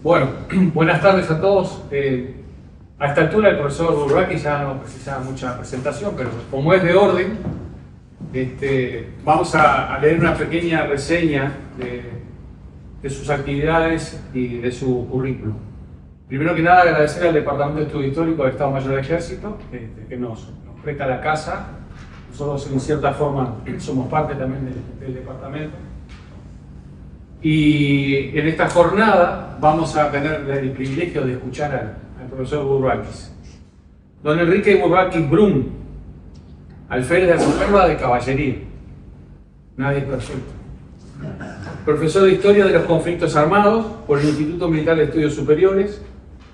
Bueno, buenas tardes a todos. A esta altura el profesor Bourbaki ya no precisa mucha presentación, pero como es de orden, vamos a leer una pequeña reseña de sus actividades y de su currículum. Primero que nada, agradecer al Departamento de Estudio Histórico del Estado Mayor del Ejército, que nos presta la casa. Nosotros, en cierta forma, somos parte también del departamento. Y en esta jornada vamos a tener el privilegio de escuchar al profesor Bourbakis. Don Enrique Bourbakis Brum, alférez de reserva de caballería. Nadie es perfecto. Profesor de Historia de los Conflictos Armados por el Instituto Militar de Estudios Superiores,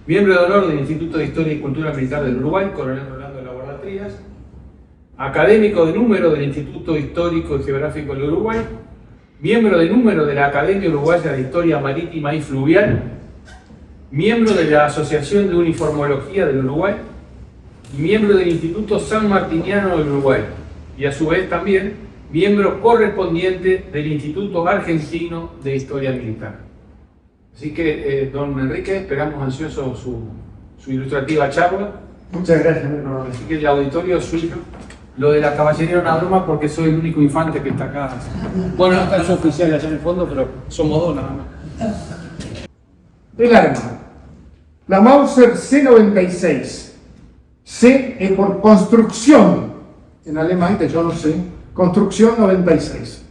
miembro de honor del Instituto de Historia y Cultura Militar del Uruguay, Coronel Rolando de la Guarda Trías, académico de número del Instituto Histórico y Geográfico del Uruguay, miembro de número de la Academia Uruguaya de Historia Marítima y Fluvial, miembro de la Asociación de Uniformología del Uruguay y miembro del Instituto San Martiniano del Uruguay, y a su vez también miembro correspondiente del Instituto Argentino de Historia Militar. Así que, don Enrique, esperamos ansioso su ilustrativa charla. Muchas gracias, Bruno. Así que el auditorio es suyo. Lo de la caballería es una broma porque soy el único infante que está acá. Bueno, no está el oficial allá en el fondo, pero somos dos nada más. El arma. La Mauser C96. C es por construcción. En alemán, que yo no sé. Construcción 96.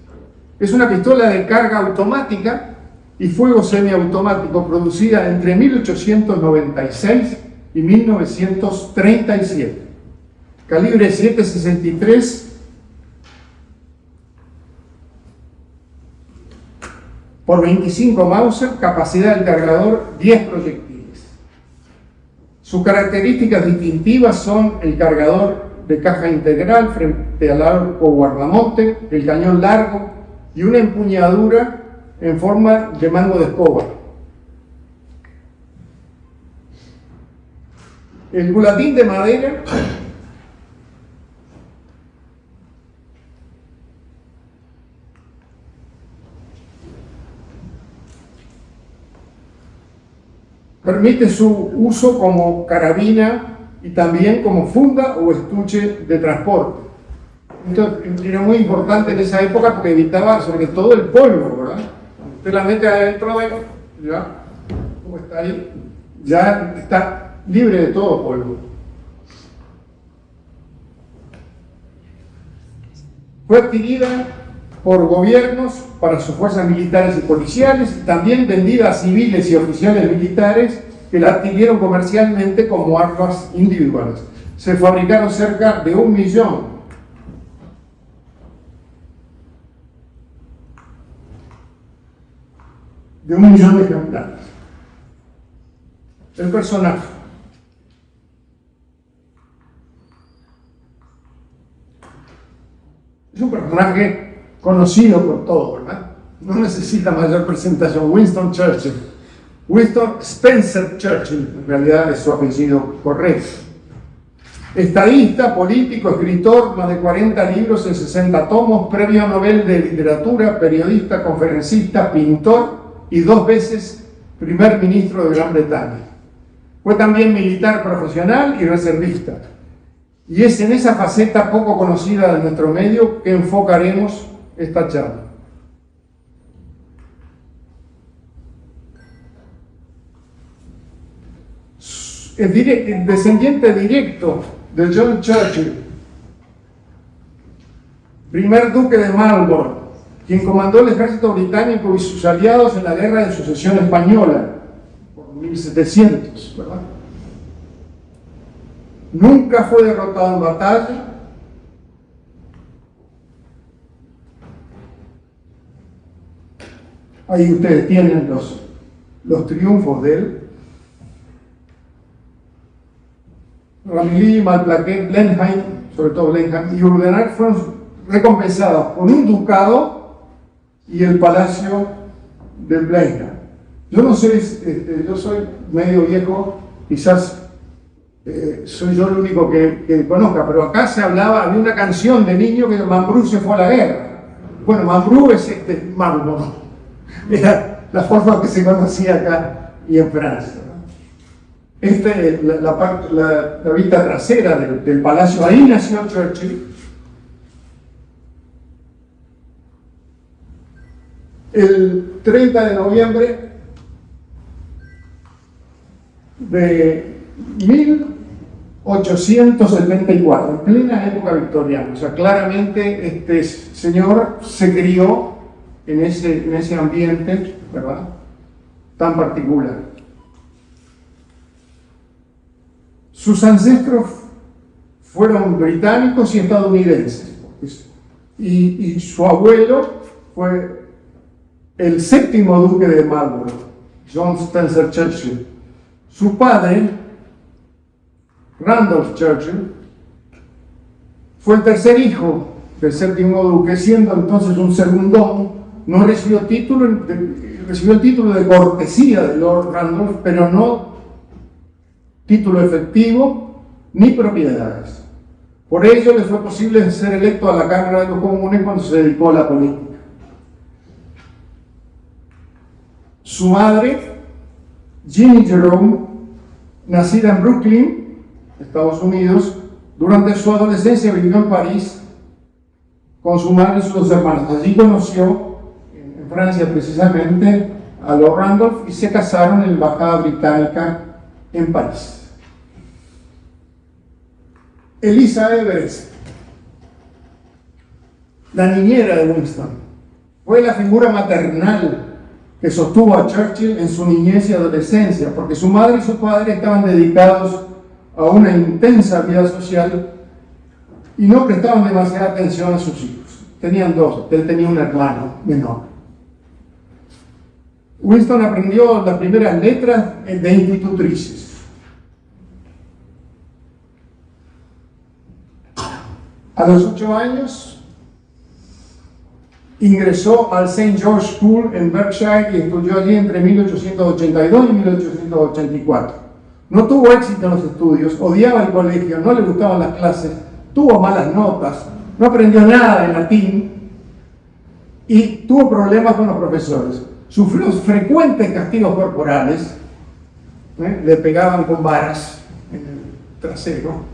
Es una pistola de carga automática y fuego semiautomático producida entre 1896 y 1937. Calibre 7.63 por 25 Mauser, capacidad del cargador 10 proyectiles. Sus características distintivas son el cargador de caja integral frente al arco guardamonte, el cañón largo y una empuñadura en forma de mango de escoba. El culatín de madera permite su uso como carabina y también como funda o estuche de transporte. Esto era muy importante en esa época porque evitaba sobre todo el polvo, ¿verdad? Usted la mete adentro de ya, como está ahí, ya está libre de todo polvo. Fue adquirida por gobiernos para sus fuerzas militares y policiales, y también vendida a civiles y oficiales militares que la adquirieron comercialmente como armas individuales. Se fabricaron cerca de 1 millón. De 1 millón de ejemplares. El personaje. Es un personaje conocido por todos, ¿verdad? No necesita mayor presentación. Winston Churchill. Winston Spencer Churchill, en realidad es su apellido correcto. Estadista, político, escritor, más de 40 libros en 60 tomos, premio Nobel de Literatura, periodista, conferencista, pintor y 2 veces primer ministro de Gran Bretaña. Fue también militar profesional y reservista. Y es en esa faceta poco conocida de nuestro medio que enfocaremos esta charla. El descendiente directo de John Churchill, primer duque de Marlborough, quien comandó el ejército británico y sus aliados en la Guerra de Sucesión Española, por 1700, ¿verdad? Nunca fue derrotado en batalla. Ahí ustedes tienen los triunfos de él. Ramilly, Malplaquet, Blenheim, sobre todo Blenheim, y Urdenar fueron recompensados con un ducado y el palacio de Blenheim. Yo no sé, yo soy medio viejo, quizás soy yo el único que conozca, pero acá se hablaba, había una canción de niño que Mambrú se fue a la guerra. Bueno, Mambrú es Marlborough. Era la forma que se conocía acá y en Francia, ¿no? La vista trasera del palacio, ahí nació Churchill. El 30 de noviembre de 1874, en plena época victoriana. O sea, claramente este señor se crió en ese ambiente, ¿verdad?, tan particular. Sus ancestros fueron británicos y estadounidenses, y su abuelo fue el 7º duque de Marlborough, John Spencer Churchill. Su padre, Randolph Churchill, fue el tercer hijo del 7º duque, siendo entonces un segundón. No recibió el título de cortesía de Lord Randolph, pero no título efectivo ni propiedades. Por ello le fue posible ser electo a la Cámara de los Comunes cuando se dedicó a la política. Su madre, Ginny Jerome, nacida en Brooklyn, Estados Unidos, durante su adolescencia vivió en París con su madre y sus 2 hermanos. Allí conoció, en Francia precisamente, a Lord Randolph y se casaron en la embajada británica en París. Eliza Everest, la niñera de Winston, fue la figura maternal que sostuvo a Churchill en su niñez y adolescencia, porque su madre y su padre estaban dedicados a una intensa vida social y no prestaban demasiada atención a sus hijos. Tenían 2, él tenía un hermano menor. Winston aprendió las primeras letras de institutrices. A los 8 años ingresó al St. George School en Berkshire y estudió allí entre 1882 y 1884. No tuvo éxito en los estudios, odiaba el colegio, no le gustaban las clases, tuvo malas notas, no aprendió nada en latín y tuvo problemas con los profesores. Sufrió frecuentes castigos corporales, le pegaban con varas en el trasero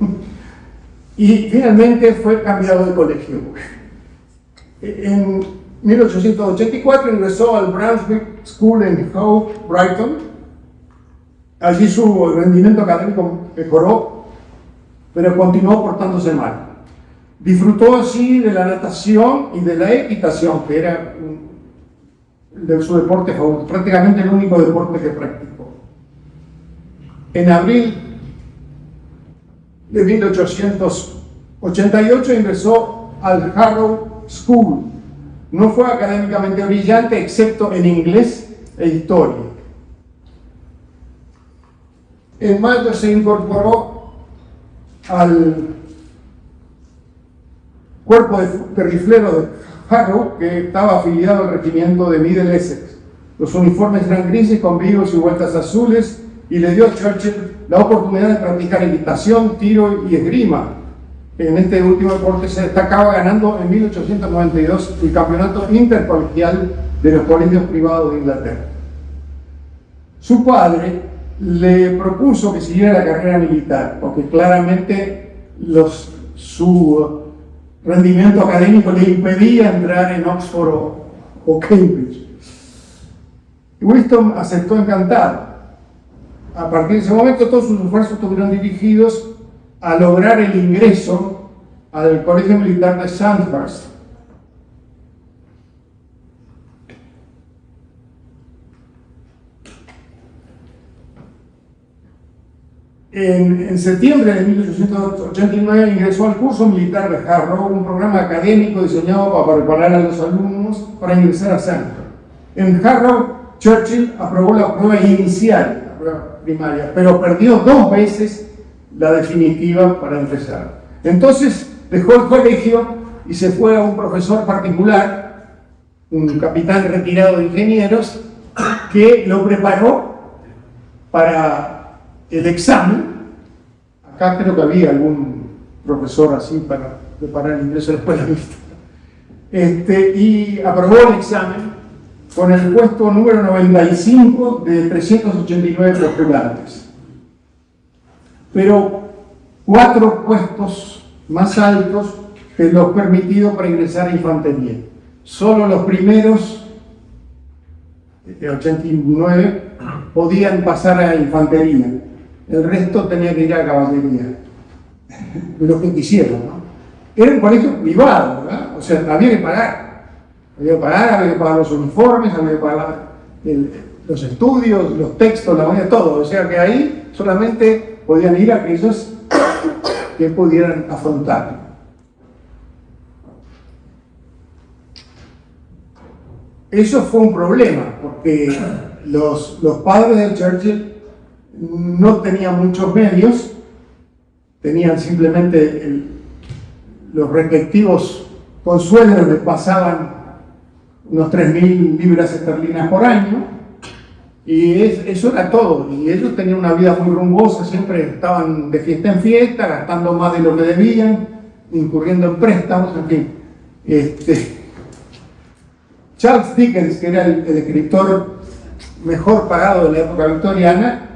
y finalmente fue cambiado de colegio. En 1884 ingresó al Brunswick School en Hove, Brighton. Allí su rendimiento académico mejoró, pero continuó portándose mal. Disfrutó así de la natación y de la equitación, que era de su deporte favorito, prácticamente el único deporte que practicó. En abril de 1888 ingresó al Harrow School. No fue académicamente brillante, excepto en inglés e historia. En mayo se incorporó al cuerpo de rifleros de Harrow, que estaba afiliado al regimiento de Middle Essex. Los uniformes eran grises con vivos y vueltas azules, y le dio a Churchill la oportunidad de practicar equitación, tiro y esgrima. En este último deporte se destacaba ganando en 1892 el campeonato intercolegial de los colegios privados de Inglaterra. Su padre le propuso que siguiera la carrera militar, porque claramente su rendimiento académico le impedía entrar en Oxford o Cambridge. Winston aceptó encantado. A partir de ese momento todos sus esfuerzos estuvieron dirigidos a lograr el ingreso al Colegio Militar de Sandhurst. En septiembre de 1889 ingresó al curso militar de Harrow, un programa académico diseñado para preparar a los alumnos para ingresar a Sandhurst. En Harrow, Churchill aprobó la prueba inicial, la prueba primaria, pero perdió 2 veces la definitiva para empezar. Entonces dejó el colegio y se fue a un profesor particular, un capitán retirado de ingenieros, que lo preparó para el examen. Acá creo que había algún profesor así para preparar el ingreso a la escuela mixta. Y aprobó el examen con el puesto número 95 de 389 postulantes. Pero 4 puestos más altos que los permitidos para ingresar a infantería. Solo los primeros, de 89, podían pasar a infantería. El resto tenía que ir a caballería. Lo que quisieron, ¿no? Era un colegio privado, ¿verdad? O sea, había que pagar. Había que pagar los uniformes, había que pagar los estudios, los textos, la moneda, todo. O sea que ahí solamente podían ir aquellos que pudieran afrontar. Eso fue un problema, porque los padres de Churchill no tenían muchos medios, tenían simplemente los respectivos consuelos, les pasaban unos 3.000 libras esterlinas por año, y eso era todo. Y ellos tenían una vida muy rumbosa, siempre estaban de fiesta en fiesta, gastando más de lo que debían, incurriendo en préstamos, en fin. Charles Dickens, que era el escritor mejor pagado de la época victoriana,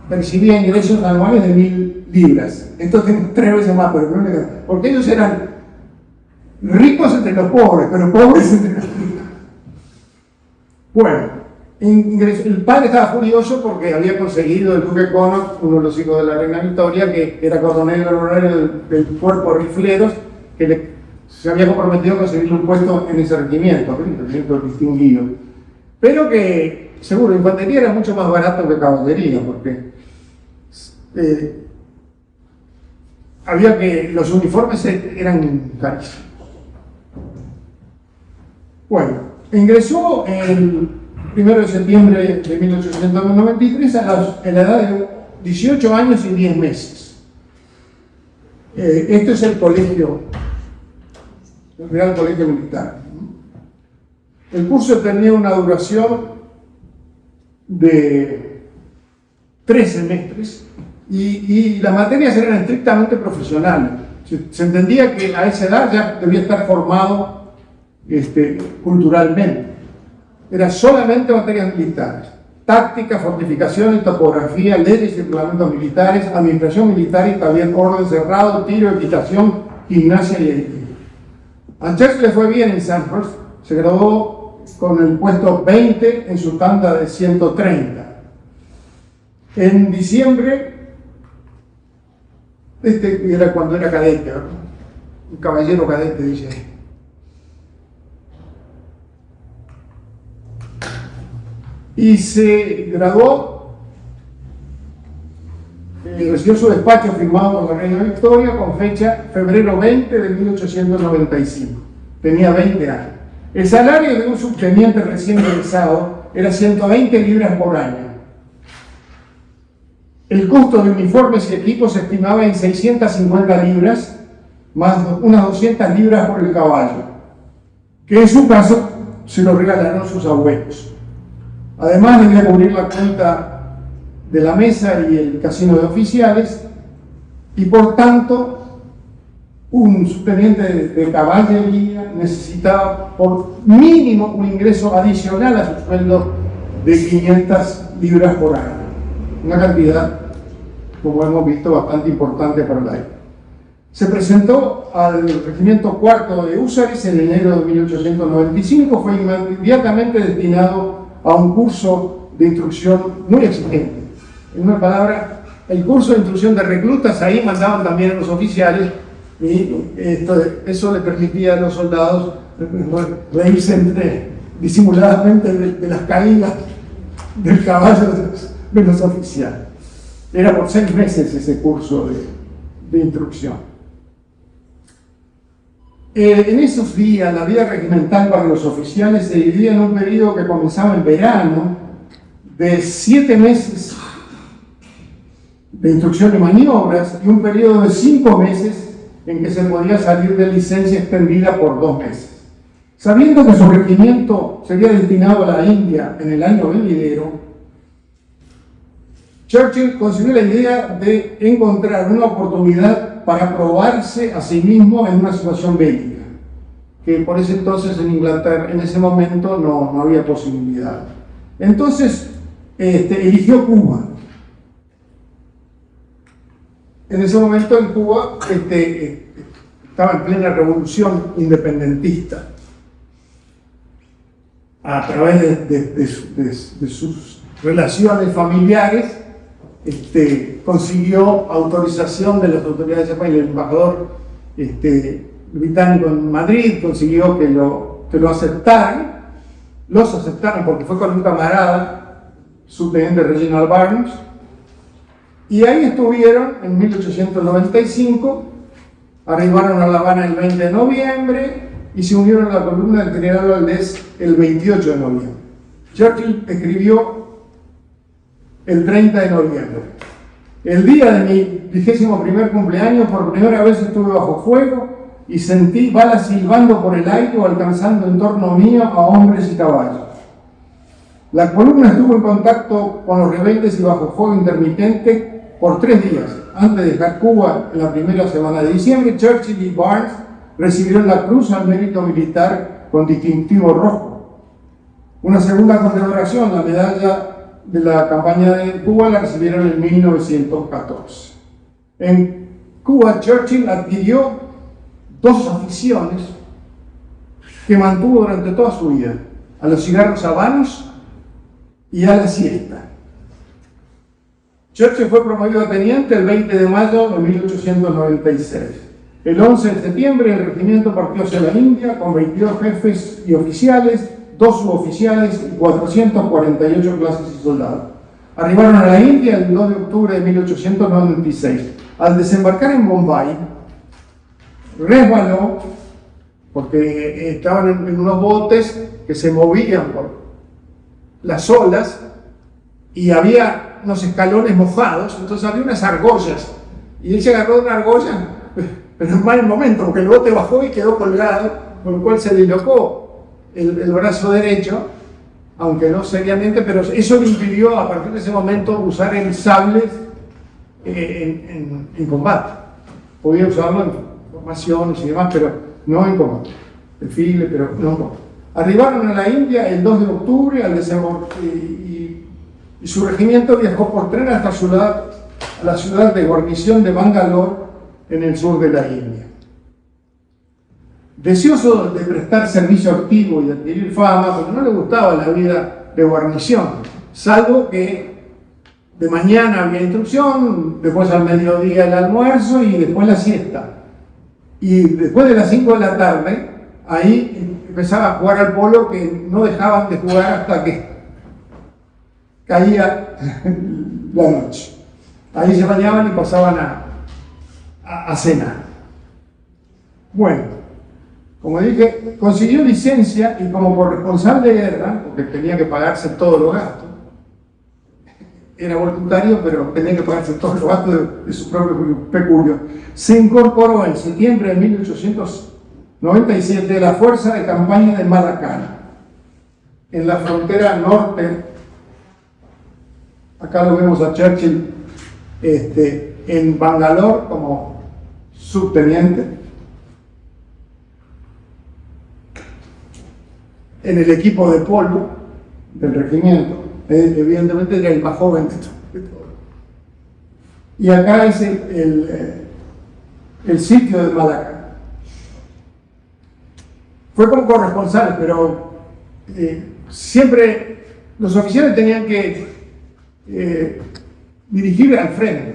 percibía ingresos anuales de 1.000 libras. Esto tiene 3 veces más, pero no, porque ellos eran ricos entre los pobres, pero pobres entre los ricos. Bueno, el padre estaba furioso porque había conseguido el duque Connaught, uno de los hijos de la reina Victoria, que era coronel honorario del cuerpo de rifleros, que se había comprometido a conseguir un puesto en ese regimiento distinguido. Pero que, seguro, infantería era mucho más barato que caballería, porque los uniformes eran carísimos. Bueno, ingresó el 1 de septiembre de 1893 a la edad de 18 años y 10 meses. Esto es el Real Colegio Militar. El curso tenía una duración de 3 semestres y las materias eran estrictamente profesionales. Se entendía que a esa edad ya debía estar formado culturalmente. Era solamente materias militares: táctica, fortificaciones, topografía, leyes y reglamentos militares, administración militar y también orden cerrado, tiro, equitación, gimnasia y atletismo. A Churchill le fue bien en Sandhurst, se graduó con el puesto 20 en su tanda de 130. En diciembre, era cuando era cadete, ¿verdad? Un caballero cadete, dice. Y se graduó, recibió su despacho firmado por la reina Victoria con fecha febrero 20 de 1895. Tenía 20 años. El salario de un subteniente recién egresado era 120 libras por año. El costo de uniformes y equipos se estimaba en 650 libras, más unas 200 libras por el caballo, que en su caso se lo regalaron sus abuelos. Además, debía cubrir la cuenta de la mesa y el casino de oficiales, y por tanto, un subteniente de caballería necesitaba por mínimo un ingreso adicional a su sueldo de 500 libras por año. Una cantidad, como hemos visto, bastante importante para la época. Se presentó al regimiento cuarto de húsares en enero de 1895, fue inmediatamente destinado a un curso de instrucción muy exigente. En una palabra, el curso de instrucción de reclutas, ahí mandaban también a los oficiales, y eso le permitía a los soldados reírse disimuladamente de las caídas del caballo de los oficiales. Era por 6 meses ese curso de instrucción. En esos días, la vida regimental para los oficiales se dividía en un periodo que comenzaba en verano, de 7 meses de instrucción y maniobras, y un periodo de 5 meses en que se podía salir de licencia extendida por 2 meses. Sabiendo que su regimiento sería destinado a la India en el año venidero, Churchill concibió la idea de encontrar una oportunidad para probarse a sí mismo en una situación bélica. que por ese entonces en Inglaterra, en ese momento, no había posibilidad. Entonces, eligió Cuba. En ese momento en Cuba estaba en plena revolución independentista. A través de sus relaciones familiares, consiguió autorización de las autoridades de España. El embajador británico en Madrid consiguió que lo aceptaran. Los aceptaron porque fue con un camarada, subteniente Reginald Barnes, y ahí estuvieron en 1895, arribaron a La Habana el 20 de noviembre y se unieron a la columna del general Valdés el 28 de noviembre. Churchill escribió el 30 de noviembre: el día de mi 21º cumpleaños, por primera vez estuve bajo fuego y sentí balas silbando por el aire o alcanzando en torno mío a hombres y caballos. La columna estuvo en contacto con los rebeldes y bajo fuego intermitente por 3 días. Antes de dejar Cuba en la primera semana de diciembre, Churchill y Barnes recibieron la Cruz al Mérito Militar con distintivo rojo. Una segunda condecoración, la medalla de la campaña de Cuba, la recibieron en 1914. En Cuba, Churchill adquirió 2 aficiones que mantuvo durante toda su vida: a los cigarros habanos y a la siesta. Churchill fue promovido a teniente el 20 de mayo de 1896. El 11 de septiembre el regimiento partió hacia la India con 22 jefes y oficiales, 2 suboficiales y 448 clases y soldados. Arribaron a la India el 2 de octubre de 1896. Al desembarcar en Bombay, resbaló porque estaban en unos botes que se movían por las olas y había unos escalones mojados, entonces había unas argollas y él se agarró de una argolla, pero en mal momento porque el bote bajó y quedó colgado, con lo cual se dislocó el brazo derecho, aunque no seriamente, pero eso le impidió a partir de ese momento usar el sable en combate. Podía usarlo en formaciones y demás, pero no en combate. Desfile, pero no en combate. Arribaron a la India el 2 de octubre al desembarco y su regimiento viajó por tren hasta la ciudad de guarnición de Bangalore en el sur de la India. Deseoso de prestar servicio activo y de adquirir fama, porque no le gustaba la vida de guarnición, salvo que de mañana había instrucción, después al mediodía el almuerzo y después la siesta. Y después de las 5 de la tarde, ahí empezaba a jugar al polo, que no dejaban de jugar hasta que caía la noche. Ahí se bañaban y pasaban a cenar. Bueno, como dije, consiguió licencia y como corresponsal de guerra, porque tenía que pagarse todos los gastos, era voluntario, pero tenía que pagarse todos los gastos de su propio peculio, se incorporó en septiembre de 1897 a la fuerza de campaña de Malacan, en la frontera norte. Acá lo vemos a Churchill en Bangalore como subteniente. En el equipo de polo del regimiento, evidentemente era el más joven de todos. Y acá es el sitio de Malacan. Fue como corresponsal, pero siempre los oficiales tenían que dirigir al frente,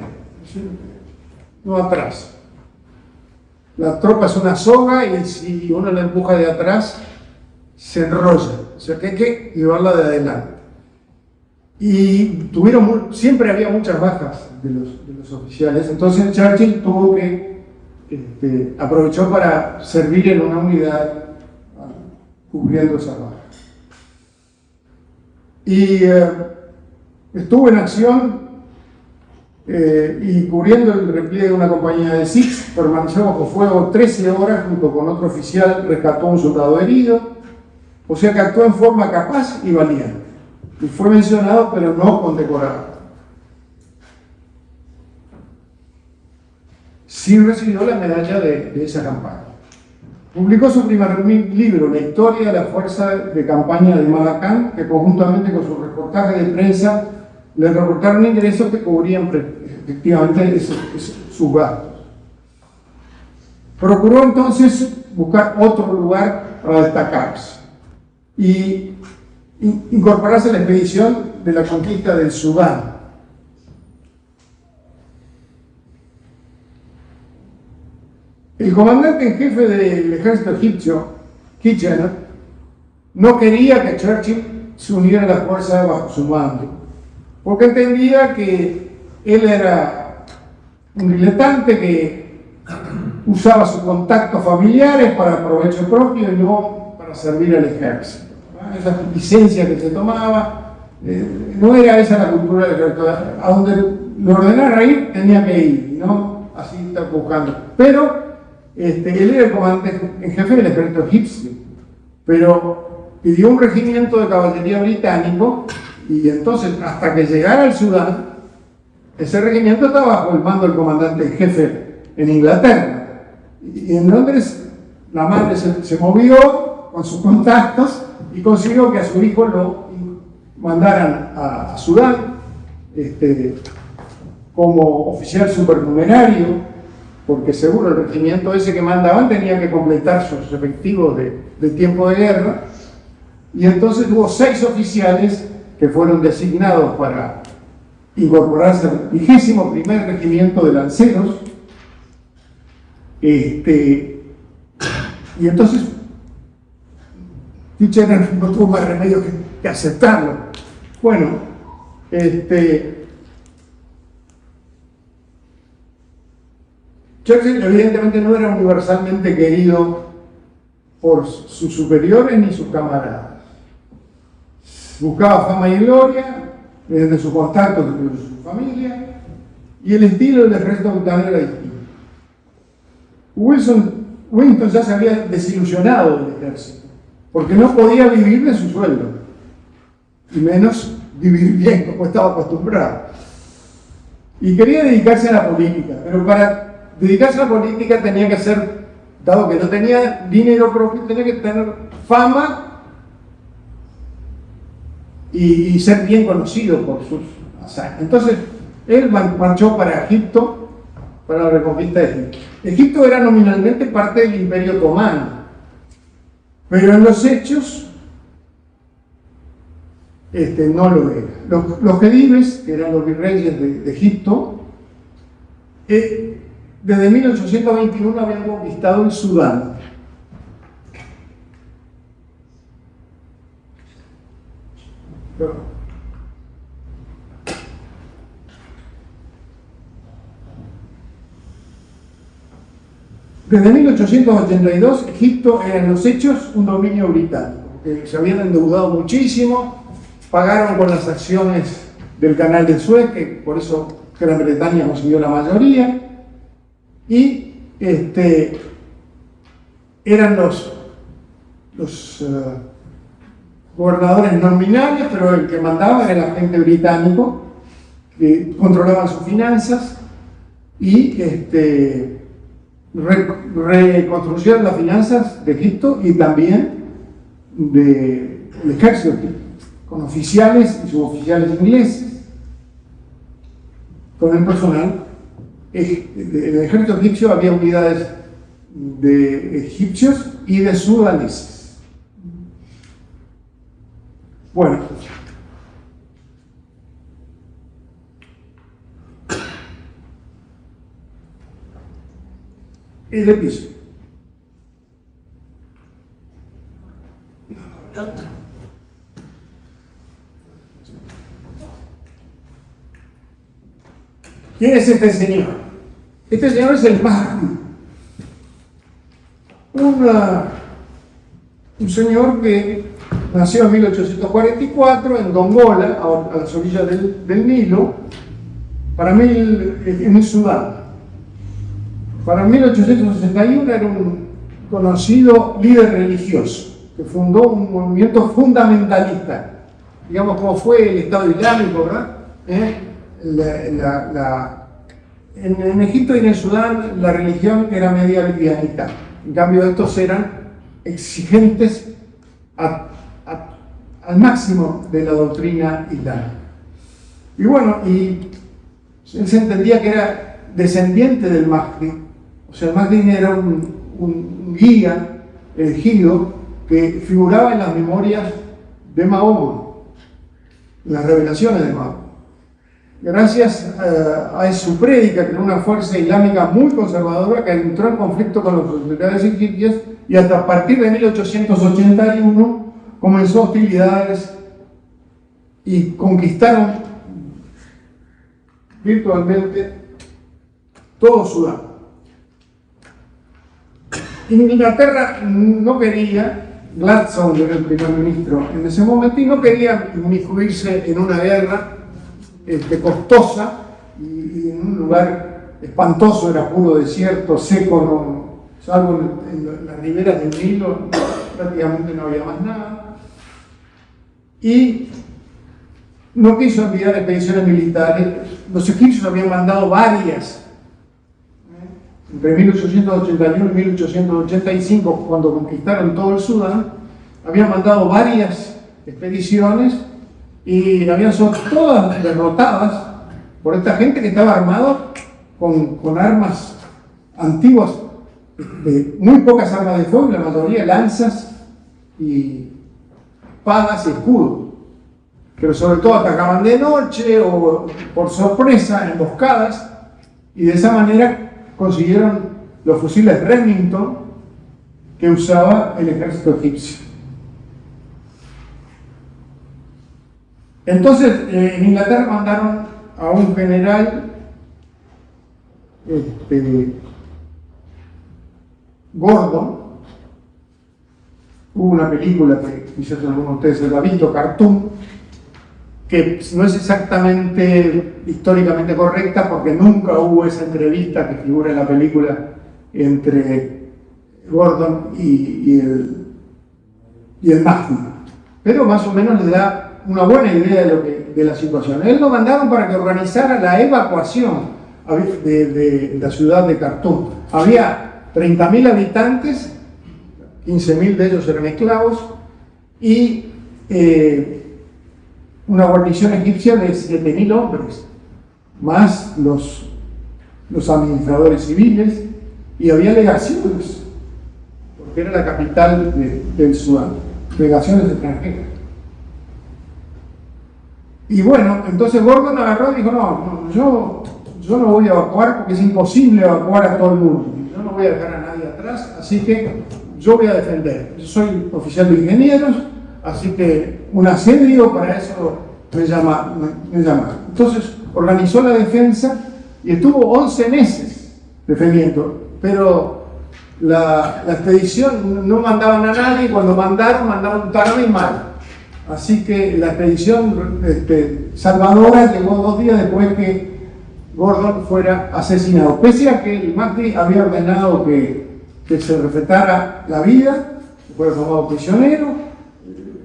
no atrás. La tropa es una soga y si uno la empuja de atrás, se enrolla. O sea que hay que llevarla de adelante. Y siempre había muchas bajas de los oficiales, entonces Churchill tuvo que aprovechó para servir en una unidad cubriendo esas bajas. Y estuvo en acción y cubriendo el repliegue de una compañía de Sikhs, permaneció bajo fuego 13 horas junto con otro oficial, rescató a un soldado herido, o sea que actuó en forma capaz y valiente. Y fue mencionado, pero no condecorado. Sí recibió la medalla de esa campaña. Publicó su primer libro, La historia de la fuerza de campaña de Maga Khan, que conjuntamente con su reportaje de prensa le reportaron ingresos que cubrían efectivamente sus gastos. Procuró entonces buscar otro lugar para destacarse y incorporarse a la expedición de la conquista del Sudán. El comandante en jefe del ejército egipcio, Kitchener, no quería que Churchill se uniera a la fuerza bajo su mando, porque entendía que él era un diletante que usaba sus contactos familiares para provecho propio y no para servir al ejército. Esas licencias que se tomaba, no era esa la cultura del ejército. A donde lo ordenara ir, tenía que ir, ¿no? Así está buscando. Pero él era el comandante en jefe del ejército egipcio, pero pidió un regimiento de caballería británico y entonces hasta que llegara al Sudán, ese regimiento estaba bajo el mando del comandante en jefe en Inglaterra. Y en Londres la madre se movió con sus contactos y consiguió que a su hijo lo mandaran a Sudán como oficial supernumerario, porque seguro el regimiento ese que mandaban tenía que completar sus efectivos de tiempo de guerra, y entonces hubo 6 oficiales que fueron designados para incorporarse al 21º regimiento de lanceros, y entonces Kitchener no tuvo más remedio que aceptarlo. Bueno, Churchill evidentemente no era universalmente querido por sus superiores ni sus camaradas. Buscaba fama y gloria desde sus contactos, desde su familia, y el estilo del ejército británico era distinto. Winston ya se había desilusionado del ejército, porque no podía vivir de su sueldo, y menos vivir bien como estaba acostumbrado. Y quería dedicarse a la política, pero para dedicarse a la política tenía que ser, dado que no tenía dinero propio, tenía que tener fama y ser bien conocido por sus hazañas. Entonces, él marchó para Egipto, para la reconquista de Egipto. Egipto era nominalmente parte del Imperio Otomano, pero en los hechos no lo era. Los khedives, que eran los virreyes de Egipto, desde 1821 habían conquistado el Sudán. Desde 1882, Egipto era en los hechos un dominio británico, que se habían endeudado muchísimo, pagaron con las acciones del Canal de Suez, que por eso Gran Bretaña consiguió la mayoría, y eran los gobernadores nominales, pero el que mandaba era el agente británico, que controlaban sus finanzas y reconstruyeron las finanzas de Egipto y también del ejército, con oficiales y suboficiales ingleses, con el personal. En el ejército egipcio había unidades de egipcios y de sudaneses. Bueno, el episodio. ¿Quién es este señor? Este señor es el Mahdi, un señor que nació en 1844 en Dongola, a las orillas del Nilo, en el Sudán. Para 1861 era un conocido líder religioso que fundó un movimiento fundamentalista, digamos como fue el Estado Islámico, ¿verdad? En Egipto y en el Sudán la religión era media livianita, En cambio, estos eran exigentes al máximo de la doctrina islámica. Y bueno, y él se entendía que era descendiente del Mahdi. O sea, el Mahdi era un guía elegido que figuraba en las memorias de Mahoma, en las revelaciones de Mahoma. Gracias a su prédica, que era una fuerza islámica muy conservadora que entró en conflicto con las autoridades egipcias, y hasta a partir de 1881 comenzó hostilidades y conquistaron virtualmente todo Sudán. Inglaterra no quería, Gladstone era el primer ministro en ese momento, y no quería inmiscuirse en una guerra costosa y en un lugar espantoso, era puro desierto, seco, salvo en las riberas del Nilo, prácticamente no había más nada. Y no quiso enviar expediciones militares. Los egipcios habían mandado varias, entre 1881 y 1885, cuando conquistaron todo el Sudán, habían mandado varias expediciones y habían sido todas derrotadas por esta gente que estaba armado con armas antiguas, muy pocas armas de fuego, la mayoría lanzas y espadas y escudos, pero sobre todo atacaban de noche o por sorpresa, emboscadas, y de esa manera consiguieron los fusiles Remington que usaba el ejército egipcio. Entonces, en Inglaterra mandaron a un general Gordon. Hubo una película que quizás algunos de ustedes se la han visto, Khartoum, que no es exactamente históricamente correcta porque nunca hubo esa entrevista que figura en la película entre Gordon y el Mahdi, pero más o menos le da una buena idea de la situación. Él lo mandaron para que organizara la evacuación de la ciudad de Khartoum. Había 30.000 habitantes, 15.000 de ellos eran esclavos, y una guarnición egipcia de 7.000 hombres, más los administradores civiles, y había legaciones, porque era la capital del Sudán, legaciones extranjeras. Y bueno, entonces Gordon agarró y dijo, no, yo no voy a evacuar porque es imposible evacuar a todo el mundo, yo no voy a dejar a nadie atrás, así que yo voy a defender. Yo soy oficial de ingenieros, así que un asedio para eso me llamaron. Entonces organizó la defensa y estuvo 11 meses defendiendo, pero la expedición no mandaban a nadie, cuando mandaron tarde y mal. Así que la expedición salvadora llegó 2 días después que Gordon fuera asesinado, pese a que el Mahdi había ordenado que se respetara la vida, que fuera tomado prisionero.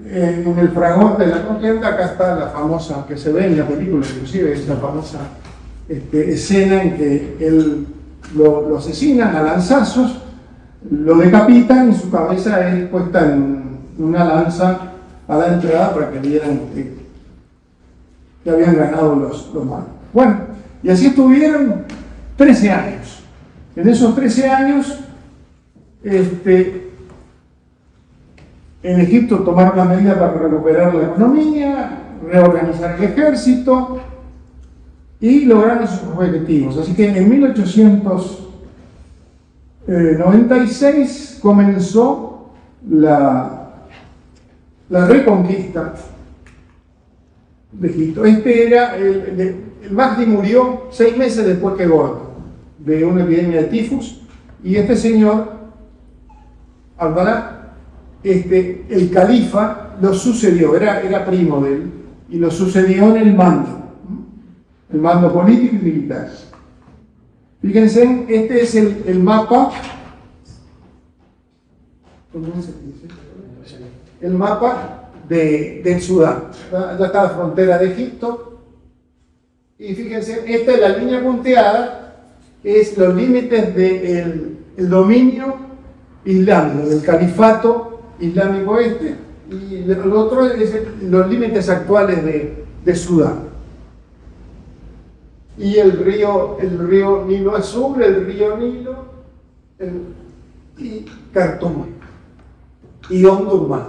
En el fragor de la contienda, acá está la famosa, que se ve en la película inclusive, esa famosa escena en que él lo asesinan a lanzazos, lo decapitan y su cabeza es puesta en una lanza a la entrada para que vieran que habían ganado los malos. Bueno, y así estuvieron 13 años. En esos 13 años, en Egipto tomaron la medida para recuperar la economía, reorganizar el ejército y lograron sus objetivos. Así que en 1896 comenzó la reconquista de Egipto. El Mahdi murió 6 meses después que Gordon, de una epidemia de tifus, y este señor, Abdalá, el califa, lo sucedió, era primo de él, y lo sucedió en el mando político y militar. Fíjense, este es el mapa. El mapa del Sudán. Allá está la frontera de Egipto. Y fíjense, esta es la línea punteada, es los límites del dominio islámico, del califato islámico este, y el otro es los límites actuales de Sudán. Y el río Nilo Azul, el río Nilo, y Khartoum, y Omdurmán.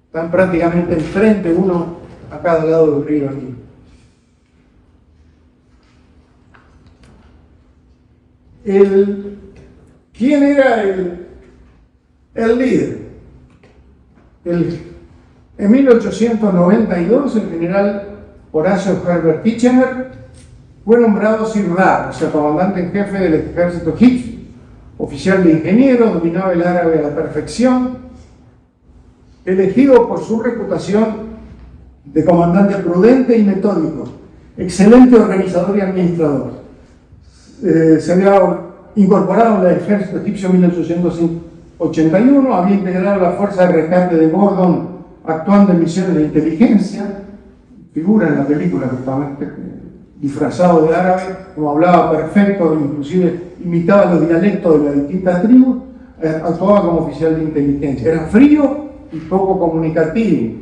Están prácticamente enfrente, uno a cada lado del río Nilo. ¿Quién era el líder? En 1892, el general Horacio Herbert Kitchener fue nombrado Sirdar, o sea, comandante en jefe del ejército egipcio, oficial de ingeniero, dominaba el árabe a la perfección, elegido por su reputación de comandante prudente y metódico, excelente organizador y administrador. Se había incorporado al ejército egipcio en 1881, había integrado la fuerza de rescate de Gordon actuando en misiones de inteligencia, figura en la película justamente, disfrazado de árabe, como hablaba perfecto, inclusive imitaba los dialectos de las distintas tribus, actuaba como oficial de inteligencia. Era frío y poco comunicativo,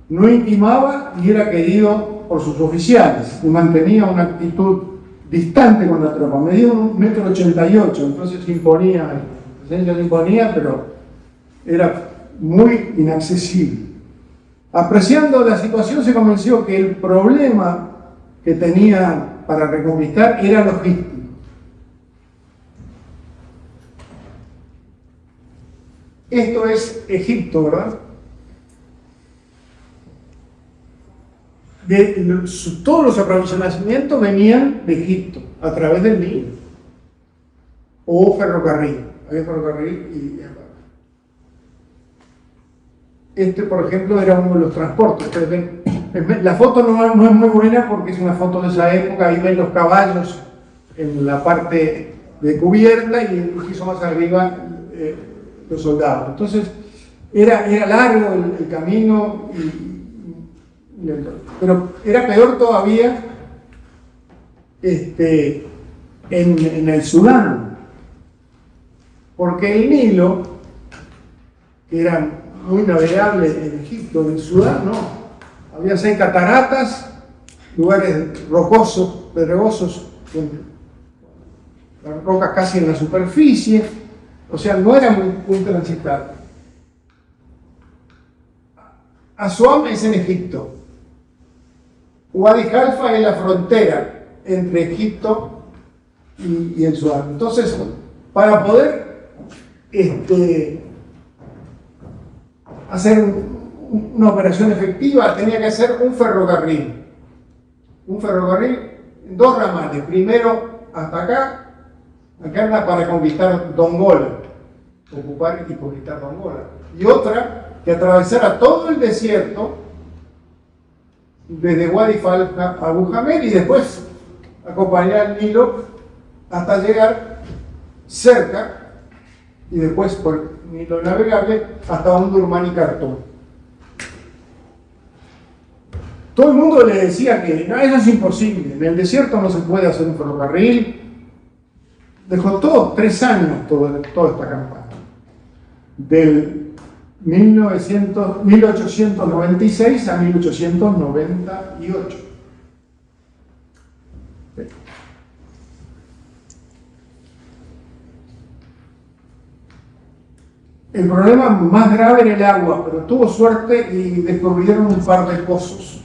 no intimaba y era querido por sus oficiales, y mantenía una actitud distante con la tropa. Medía 1,88 m, entonces se imponía, pero era muy inaccesible. Apreciando la situación, se convenció que el problema que tenía para reconquistar era logístico. Esto es Egipto, ¿verdad? Todos los aprovisionamientos venían de Egipto, a través del Nilo, o ferrocarril. Había ferrocarril y este, por ejemplo, era uno de los transportes. Ustedes ven, la foto no es muy buena porque es una foto de esa época. Ahí ven los caballos en la parte de cubierta y en un piso más arriba los soldados. Entonces, era largo el camino, pero era peor todavía en el Sudán, porque el Nilo, que era muy navegable en Egipto, en Sudán no. Había 6 cataratas, lugares rocosos, pedregosos, con las rocas casi en la superficie, o sea, no era muy transitable. Aswan es en Egipto. Wadi Halfa es la frontera entre Egipto y el Sudán. Entonces, para poder hacer una operación efectiva, tenía que hacer un ferrocarril en 2 ramales. Primero hasta acá anda para conquistar Dongola, ocupar y conquistar Dongola. Y otra que atravesara todo el desierto desde Wadi Halfa a Abu Hamel y después acompañar el Nilo hasta llegar cerca y después por Nilo navegable hasta Omdurmán y Khartoum. Todo el mundo le decía que no, eso es imposible, en el desierto no se puede hacer un ferrocarril. Dejó 3 años toda esta campaña, del 1896 a 1898. El problema más grave era el agua, pero tuvo suerte y descubrieron un par de pozos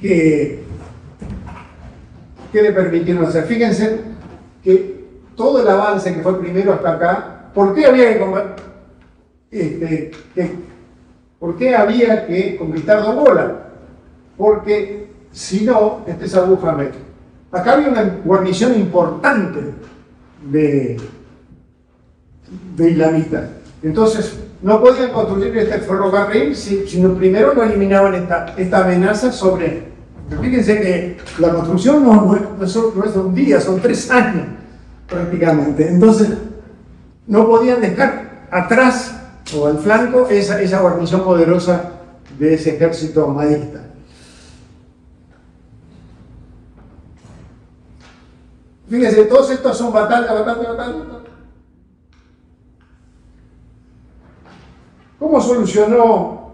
que le permitieron hacer. Fíjense que todo el avance que fue primero hasta acá, ¿por qué había que conquistar Dongola? Porque si no, este es Abu Hamel. Acá había una guarnición importante de islamistas. Entonces, no podían construir este ferrocarril si primero no eliminaban esta amenaza sobre. Fíjense que la construcción no es de un día, son 3 años prácticamente. Entonces, no podían dejar atrás o al flanco esa guarnición poderosa de ese ejército mahdista. Fíjense, todos estos son batalla. ¿Cómo solucionó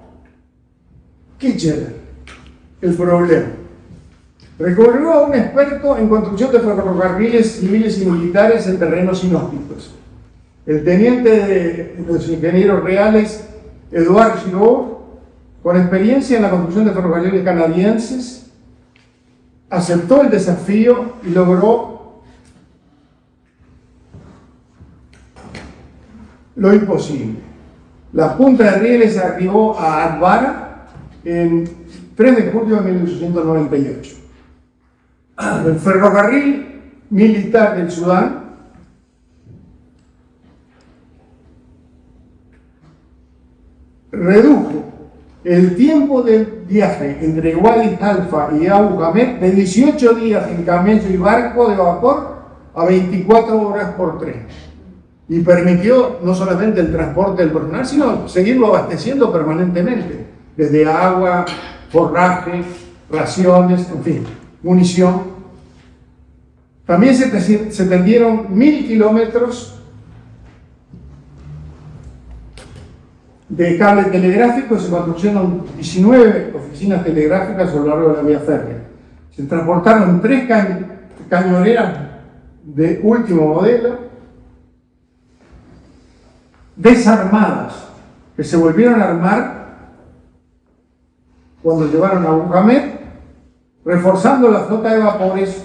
Kitchener el problema? Recurrió a un experto en construcción de ferrocarriles civiles y militares en terrenos inhóspitos. El teniente de los ingenieros reales, Edouard Giraud, con experiencia en la construcción de ferrocarriles canadienses, aceptó el desafío y logró lo imposible. La punta de rieles arribó a Atbara en 3 de julio de 1898. El ferrocarril militar del Sudán redujo el tiempo del viaje entre Wadi Halfa y Abu Hamed de 18 días en camello y barco de vapor a 24 horas por tren. Y permitió no solamente el transporte del personal, sino seguirlo abasteciendo permanentemente, desde agua, forraje, raciones, en fin, munición. También se tendieron 1000 kilómetros de cable telegráfico y se construyeron 19 oficinas telegráficas a lo largo de la vía férrea. Se transportaron 3 cañoneras de último modelo, desarmadas, que se volvieron a armar cuando llevaron a Abu Hamed, reforzando la flota de vapores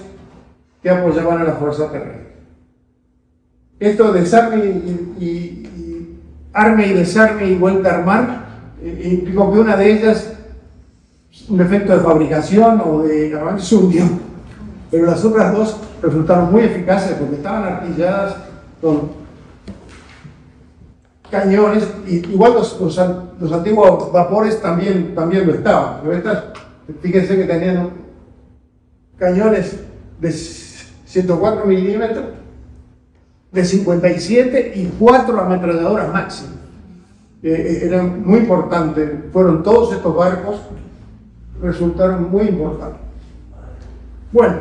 que apoyaban a la fuerza terrestre. Esto de arme y desarme y vuelta a armar, implicó que una de ellas, un defecto de fabricación o de avance, se hundió, pero las otras dos resultaron muy eficaces porque estaban artilladas con cañones, y igual los antiguos vapores también lo estaban, pero estas, fíjense que tenían cañones de 104 milímetros, de 57 y 4 ametralladoras máximas. Eran muy importantes, fueron todos estos barcos, resultaron muy importantes. Bueno,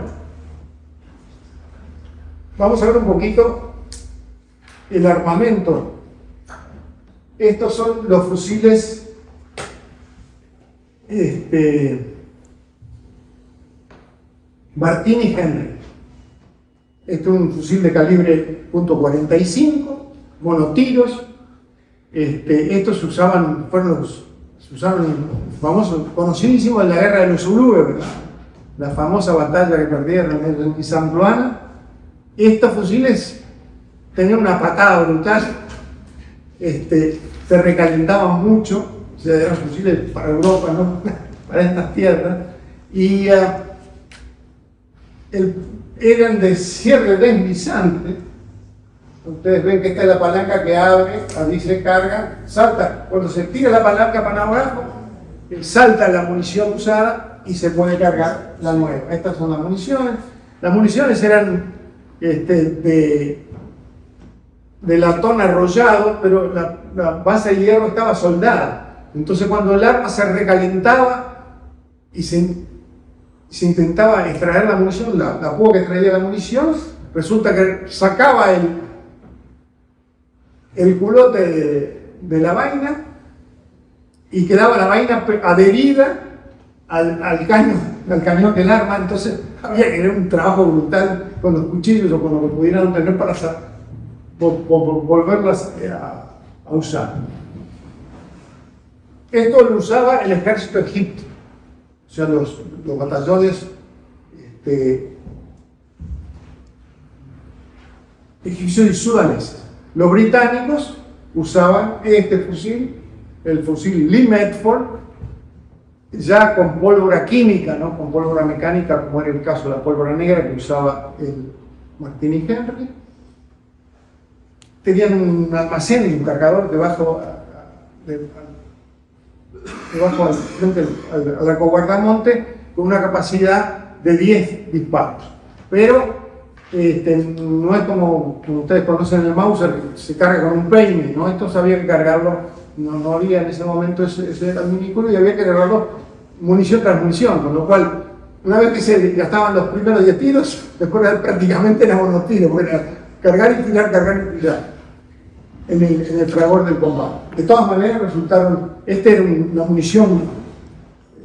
vamos a ver un poquito el armamento. Estos son los fusiles Martini Henry. Este es un fusil de calibre .45, monotiros. Estos se usaban famosos, conocidísimos en la guerra de los Zulúes, la famosa batalla que perdieron en San Luana. Estos fusiles tenían una patada brutal, se recalentaban mucho, o sea, eran fusiles para Europa, ¿no? Para estas tierras, y eran de cierre deslizante. Ustedes ven que esta es la palanca que abre, allí se carga, salta, cuando se tira la palanca para abajo, salta la munición usada y se puede cargar la nueva. Estas son las municiones. Las municiones eran de latón arrollado, pero la base de hierro estaba soldada. Entonces cuando el arma se recalentaba y se intentaba extraer la munición, la púa que traía la munición, resulta que sacaba el culote de la vaina y quedaba la vaina adherida al cañón del arma. Entonces había que tener un trabajo brutal con los cuchillos o con lo que pudieran tener para volverlas a usar. Esto lo usaba el ejército egipcio, o sea, los batallones egipcios y sudaneses. Los británicos usaban este fusil, el fusil Lee Metford, ya con pólvora química, ¿no? Con pólvora mecánica, como era el caso de la pólvora negra que usaba el Martini Henry. Tenían un almacén y un cargador debajo al arco-guardamonte con una capacidad de 10 disparos. Pero no es como ustedes conocen el Mauser, que se carga con un peine, ¿no? Esto había que cargarlo, no había en ese momento ese adminículo y había que cargarlo munición tras munición, con lo cual Una vez que se gastaban los primeros 10 tiros, después prácticamente eran unos tiros, porque era cargar y tirar en el fragor del combate. De todas maneras esta era una munición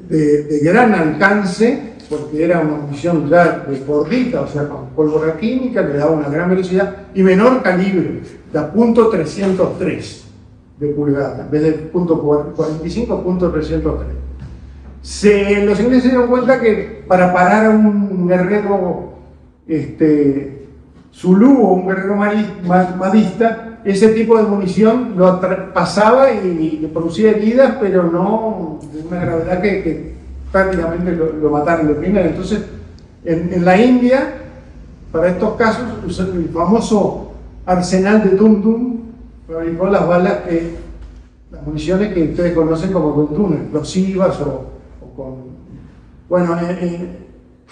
de gran alcance, porque era una munición ya de gordita, o sea, con pólvora química, que le daba una gran velocidad, y menor calibre, de .303 de pulgada, en vez de .45, .303. Los ingleses se dieron cuenta que para parar a un guerrero zulú o un guerrero madista, ese tipo de munición lo pasaba y le producía heridas, pero no de una gravedad que prácticamente lo mataron de primera. Entonces, en la India, para estos casos, el famoso arsenal de Dum Dum fabricó las municiones que ustedes conocen como Dum Dum, explosivas Bueno,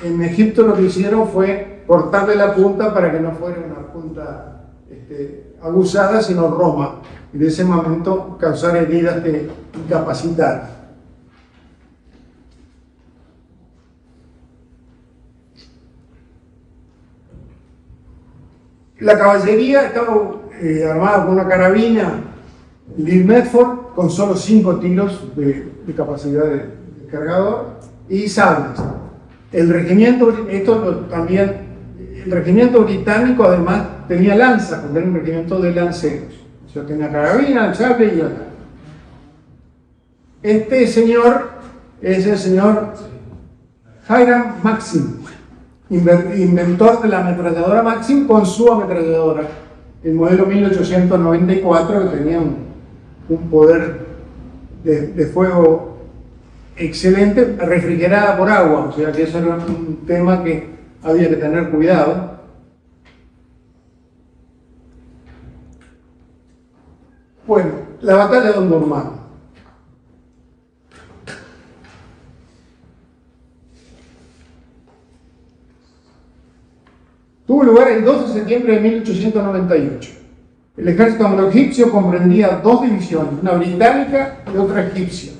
en Egipto lo que hicieron fue cortarle la punta para que no fuera una punta aguzada, sino roma, y de ese momento causar heridas que incapacitaran. La caballería estaba armada con una carabina Lee Medford con solo 5 tiros de capacidad de cargador y sables. El regimiento británico además tenía lanzas, porque era un regimiento de lanceros. O sea, tenía carabina, el sable y el... Este señor es el señor Hiram Maxim, inventor de la ametralladora Maxim con su ametralladora, el modelo 1894, que tenía un poder de fuego excelente, refrigerada por agua, o sea que eso era un tema que había que tener cuidado. Bueno, la batalla de Omdurmán. Tuvo lugar el 2 de septiembre de 1898. El ejército anglo-egipcio comprendía 2 divisiones, una británica y otra egipcia.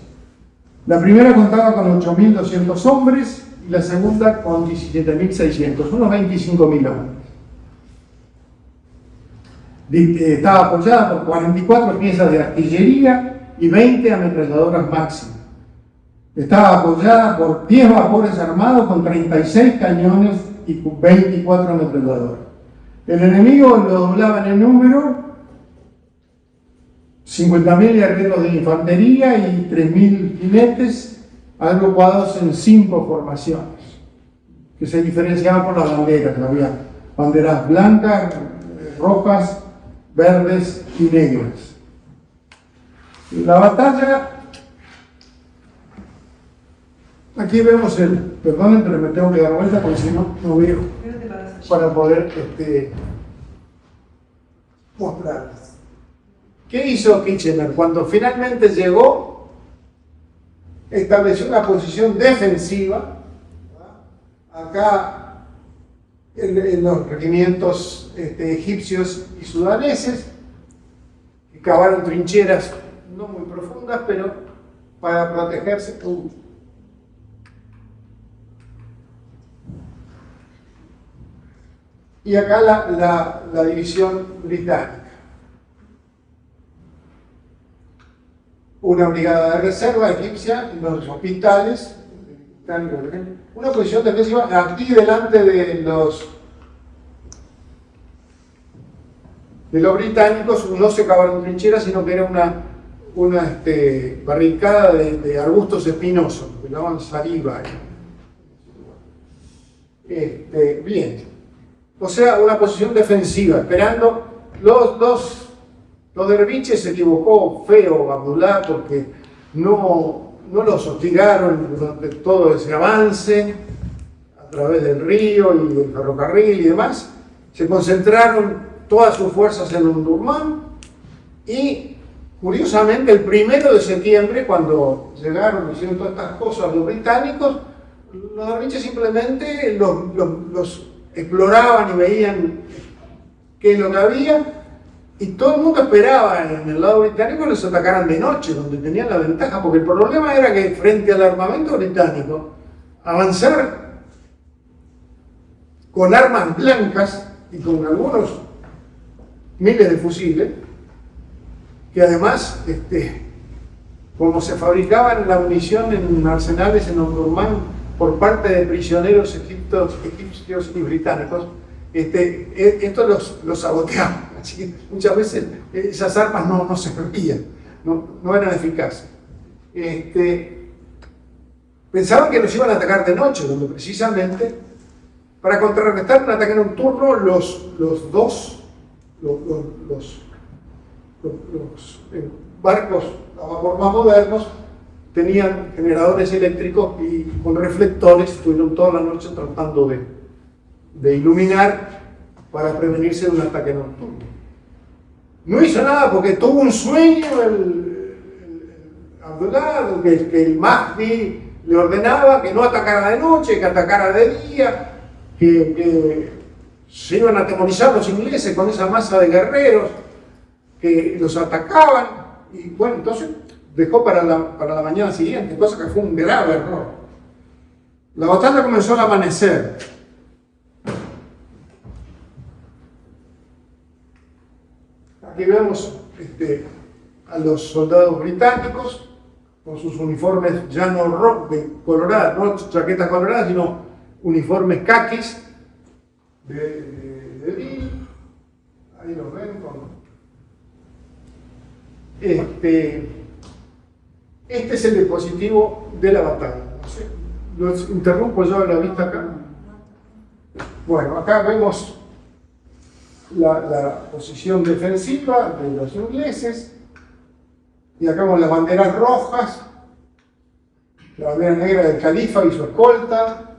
La primera contaba con 8.200 hombres y la segunda con 17.600, unos 25.000 hombres. Estaba apoyada por 44 piezas de artillería y 20 ametralladoras Maxim. Estaba apoyada por 10 vapores armados con 36 cañones y 24 ametralladoras. El enemigo lo doblaba en el número, 50.000 guerreros de infantería y 3.000 jinetes agrupados en 5 formaciones, que se diferenciaban por las banderas. Había banderas blancas, rojas, verdes y negras. La batalla, aquí vemos perdonen, pero me tengo que dar vuelta porque si no, no veo para poder mostrarles. ¿Qué hizo Kitchener? Cuando finalmente llegó, estableció una posición defensiva, acá en los regimientos egipcios y sudaneses, que cavaron trincheras no muy profundas, pero para protegerse. Y acá la división británica. Una brigada de reserva egipcia en los hospitales, una posición defensiva aquí delante de los británicos. No se cavaron trincheras, sino que era una barricada de arbustos espinosos, que llamaban saliva. Bien, o sea, una posición defensiva, esperando los derviches. Se equivocó feo Abdullah, porque no los hostigaron durante todo ese avance a través del río y del ferrocarril y demás. Se concentraron todas sus fuerzas en Omdurmán y, curiosamente, el 1 de septiembre, cuando llegaron y hicieron todas estas cosas los británicos, los derviches simplemente los exploraban y veían qué es lo que había. Y todo el mundo esperaba en el lado británico que los atacaran de noche, donde tenían la ventaja, porque el problema era que frente al armamento británico, avanzar con armas blancas y con algunos miles de fusiles, que además, como se fabricaban la munición en arsenales en Omdurmán por parte de prisioneros egipcios y británicos, esto los saboteaba. Así que muchas veces esas armas no servían, no eran eficaces. Pensaban que los iban a atacar de noche, cuando precisamente para contrarrestar un ataque nocturno los barcos a vapor más modernos tenían generadores eléctricos y con reflectores estuvieron toda la noche tratando de iluminar para prevenirse de un ataque nocturno. No hizo nada porque tuvo un sueño Abdullah, que el Mahdi le ordenaba que no atacara de noche, que atacara de día, que se iban a atemorizar los ingleses con esa masa de guerreros que los atacaban, y bueno, entonces dejó para la mañana siguiente, cosa que fue un grave error. La batalla comenzó al amanecer. Aquí vemos a los soldados británicos con sus uniformes ya no coloradas, no chaquetas coloradas, sino uniformes caquis de drill. Ahí los ven con... Este es el dispositivo de la batalla. No sé, los interrumpo yo la vista acá. Bueno, acá vemos la posición defensiva de los ingleses. Y acá vemos las banderas rojas, la bandera negra del califa y su escolta,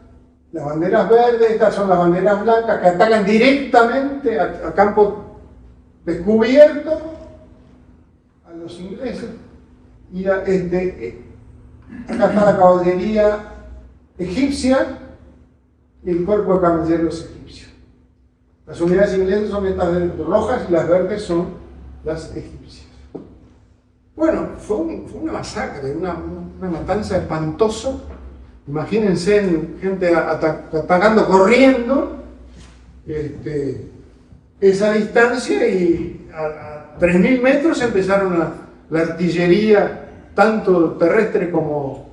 las banderas verdes, estas son las banderas blancas que atacan directamente a campo descubierto a los ingleses. Y acá está la caballería egipcia y el cuerpo de caballeros egipcios. Las unidades inglesas son estas rojas y las verdes son las egipcias. Bueno, fue una masacre, una matanza espantosa. Imagínense gente atacando, corriendo esa distancia, y a 3.000 metros empezaron la artillería, tanto terrestre como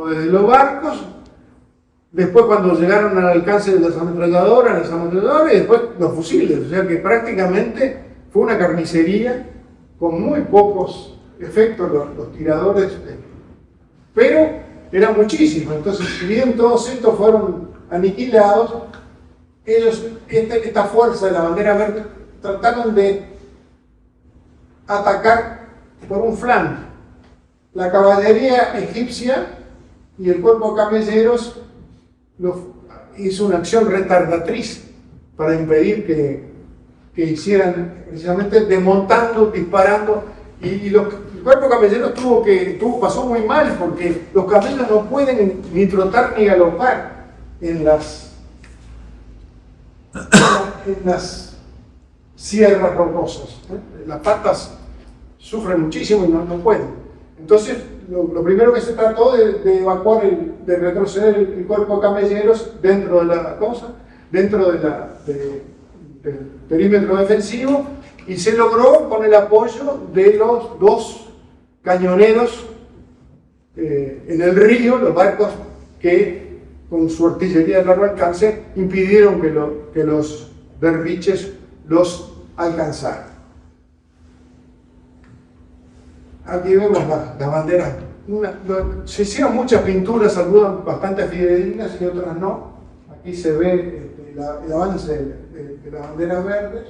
desde los barcos. Después, cuando llegaron al alcance de las ametralladoras y después los fusiles. O sea que prácticamente fue una carnicería con muy pocos efectos los tiradores, pero eran muchísimos. Entonces, si bien todos estos fueron aniquilados, ellos, esta fuerza de la bandera verde, trataron de atacar por un flanco. La caballería egipcia y el cuerpo de caballeros hizo una acción retardatriz para impedir que hicieran, precisamente desmontando, disparando. Y el cuerpo de caballeros pasó muy mal, porque los camellos no pueden ni trotar ni galopar en las sierras rocosas. Las patas sufren muchísimo y no pueden. Entonces, lo primero que se trató de evacuar, de retroceder el cuerpo de camelleros dentro del perímetro defensivo, y se logró con el apoyo de los dos cañoneros en el río, los barcos que con su artillería de largo alcance impidieron que los derviches los alcanzaran. Aquí vemos las banderas. Se hicieron muchas pinturas, algunas bastante fidedignas y otras no. Aquí se ve el avance de las banderas verdes.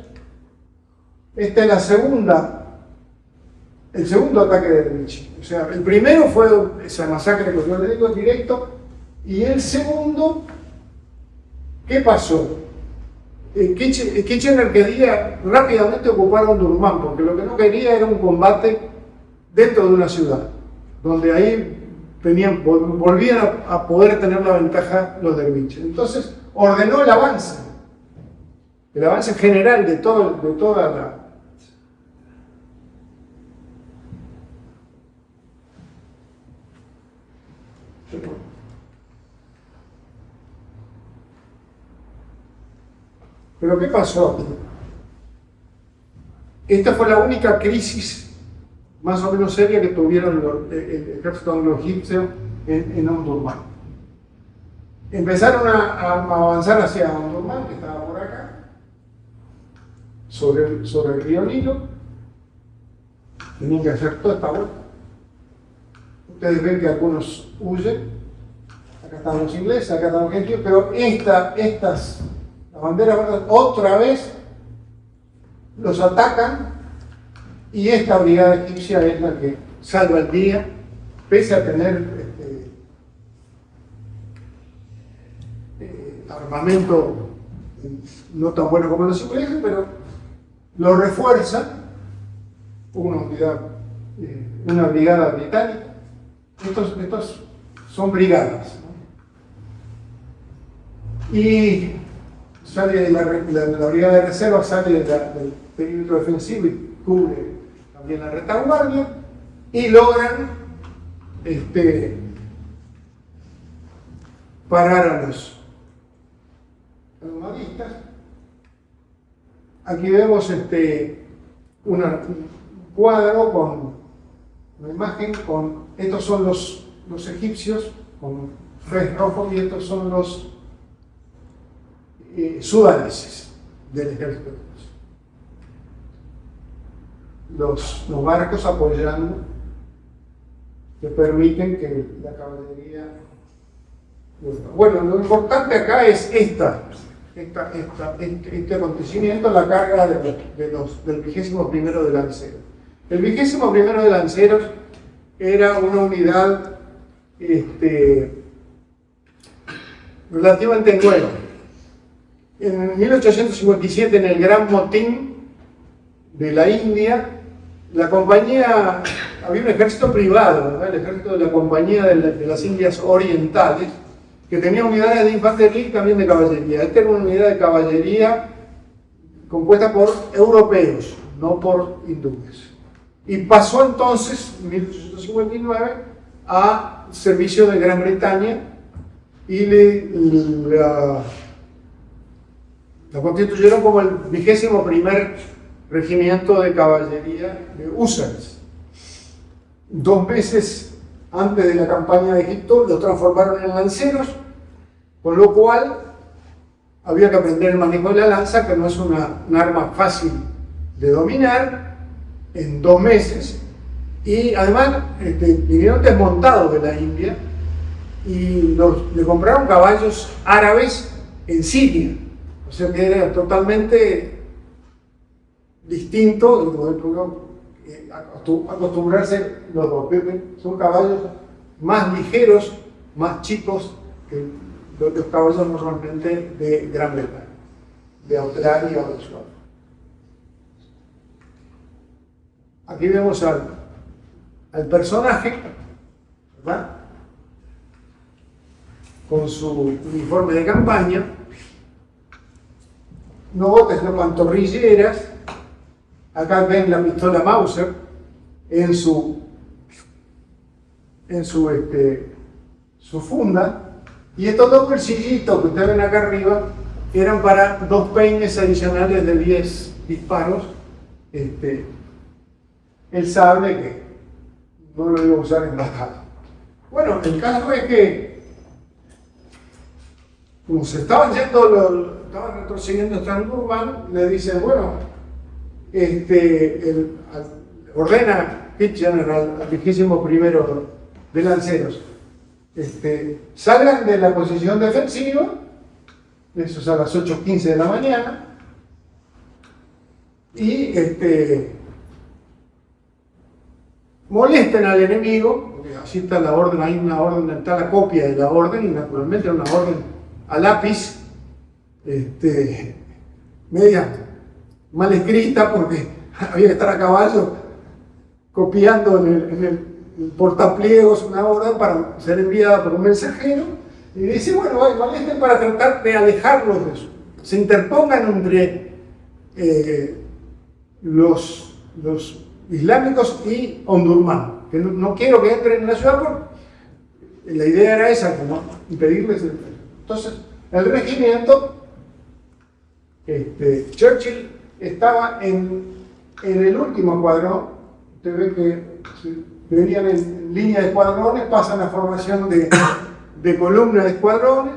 Esta es el segundo ataque de Derviche. O sea, el primero fue esa masacre que yo le digo en directo, y el segundo, ¿qué pasó? Kitchener quería rápidamente ocupar Omdurmán, porque lo que no quería era un combate dentro de una ciudad, donde ahí volvían a poder tener la ventaja los derviches. Entonces ordenó el avance general de toda la... Pero ¿qué pasó aquí? Esta fue la única crisis más o menos seria que tuvieron el ejército anglo-egipcio en Omdurmán. Empezaron a avanzar hacia Omdurmán, que estaba por acá, sobre el río Nilo. Tenían que hacer toda esta vuelta. Ustedes ven que algunos huyen. Acá están los ingleses, acá están los argentinos, pero las banderas verdes otra vez los atacan y esta brigada egipcia es la que salva el día, pese a tener armamento no tan bueno como los ingleses, pero lo refuerzan una brigada británica. Estos son brigadas, ¿no? Y sale la brigada de reserva, sale del perímetro defensivo y cubre también la retaguardia y logran parar a los maristas. Aquí vemos un cuadro con una imagen con estos son los egipcios con fez rojo y estos son los sudaneses del ejército. Los barcos apoyando que permiten que la caballería. Bueno, lo importante acá es este acontecimiento, la carga del 21º de Lanceros. El 21º de Lanceros era una unidad relativamente nueva. En 1857, en el Gran Motín de la India, la compañía, había un ejército privado, ¿verdad? El ejército de la Compañía de las Indias Orientales, que tenía unidades de infantería y también de caballería. Esta era una unidad de caballería compuesta por europeos, no por hindúes. Y pasó entonces, en 1859, a servicio de Gran Bretaña y la constituyeron como el 21º regimiento de caballería de húsares. 2 meses antes de la campaña de Egipto lo transformaron en lanceros, con lo cual había que aprender el manejo de la lanza, que no es un arma fácil de dominar, en 2 meses. Y además vinieron desmontados de la India y le compraron caballos árabes en Siria. O sea que era totalmente distinto acostumbrarse los dos. Son caballos más ligeros, más chicos que los caballos normalmente de Gran Bretaña, de Australia o de Sudáfrica. Aquí vemos al personaje, ¿verdad? Con su uniforme de campaña, no botas, no pantorrilleras. Acá ven la pistola Mauser en su funda, y estos 2 bolsillitos que ustedes ven acá arriba eran para 2 peines adicionales de 10 disparos. El sable que no lo iba a usar en batalla. Bueno, el caso es que, como se estaban retrocediendo hasta Omdurmán, le dicen, bueno, ordena Fitzgerald al 21º de lanceros, salgan de la posición defensiva, eso es a las 8:15 de la mañana, y molesten al enemigo, porque así está la orden, hay una orden, está la copia de la orden, y naturalmente una orden a lápiz, media mal escrita, porque había que estar a caballo copiando en el portapliegos una orden para ser enviada por un mensajero, y dice, bueno, molesten para tratar de alejarlos de eso, se interpongan entre los islámicos y Omdurmán, que no quiero que entren en la ciudad, porque la idea era esa, como impedirles el. Entonces, el regimiento Churchill estaba en el último escuadrón. Usted ve que si venían en línea de escuadrones, pasan a formación de columnas de escuadrones.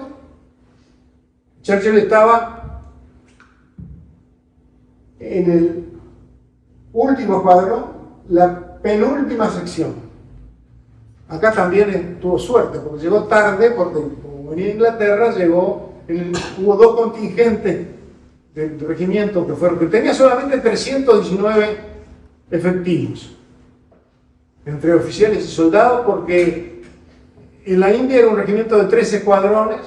Churchill estaba en el último escuadrón, la penúltima sección. Acá también tuvo suerte, porque llegó tarde, porque como venía de Inglaterra, hubo dos contingentes del regimiento que tenía solamente 319 efectivos, entre oficiales y soldados, porque en la India era un regimiento de 13 escuadrones,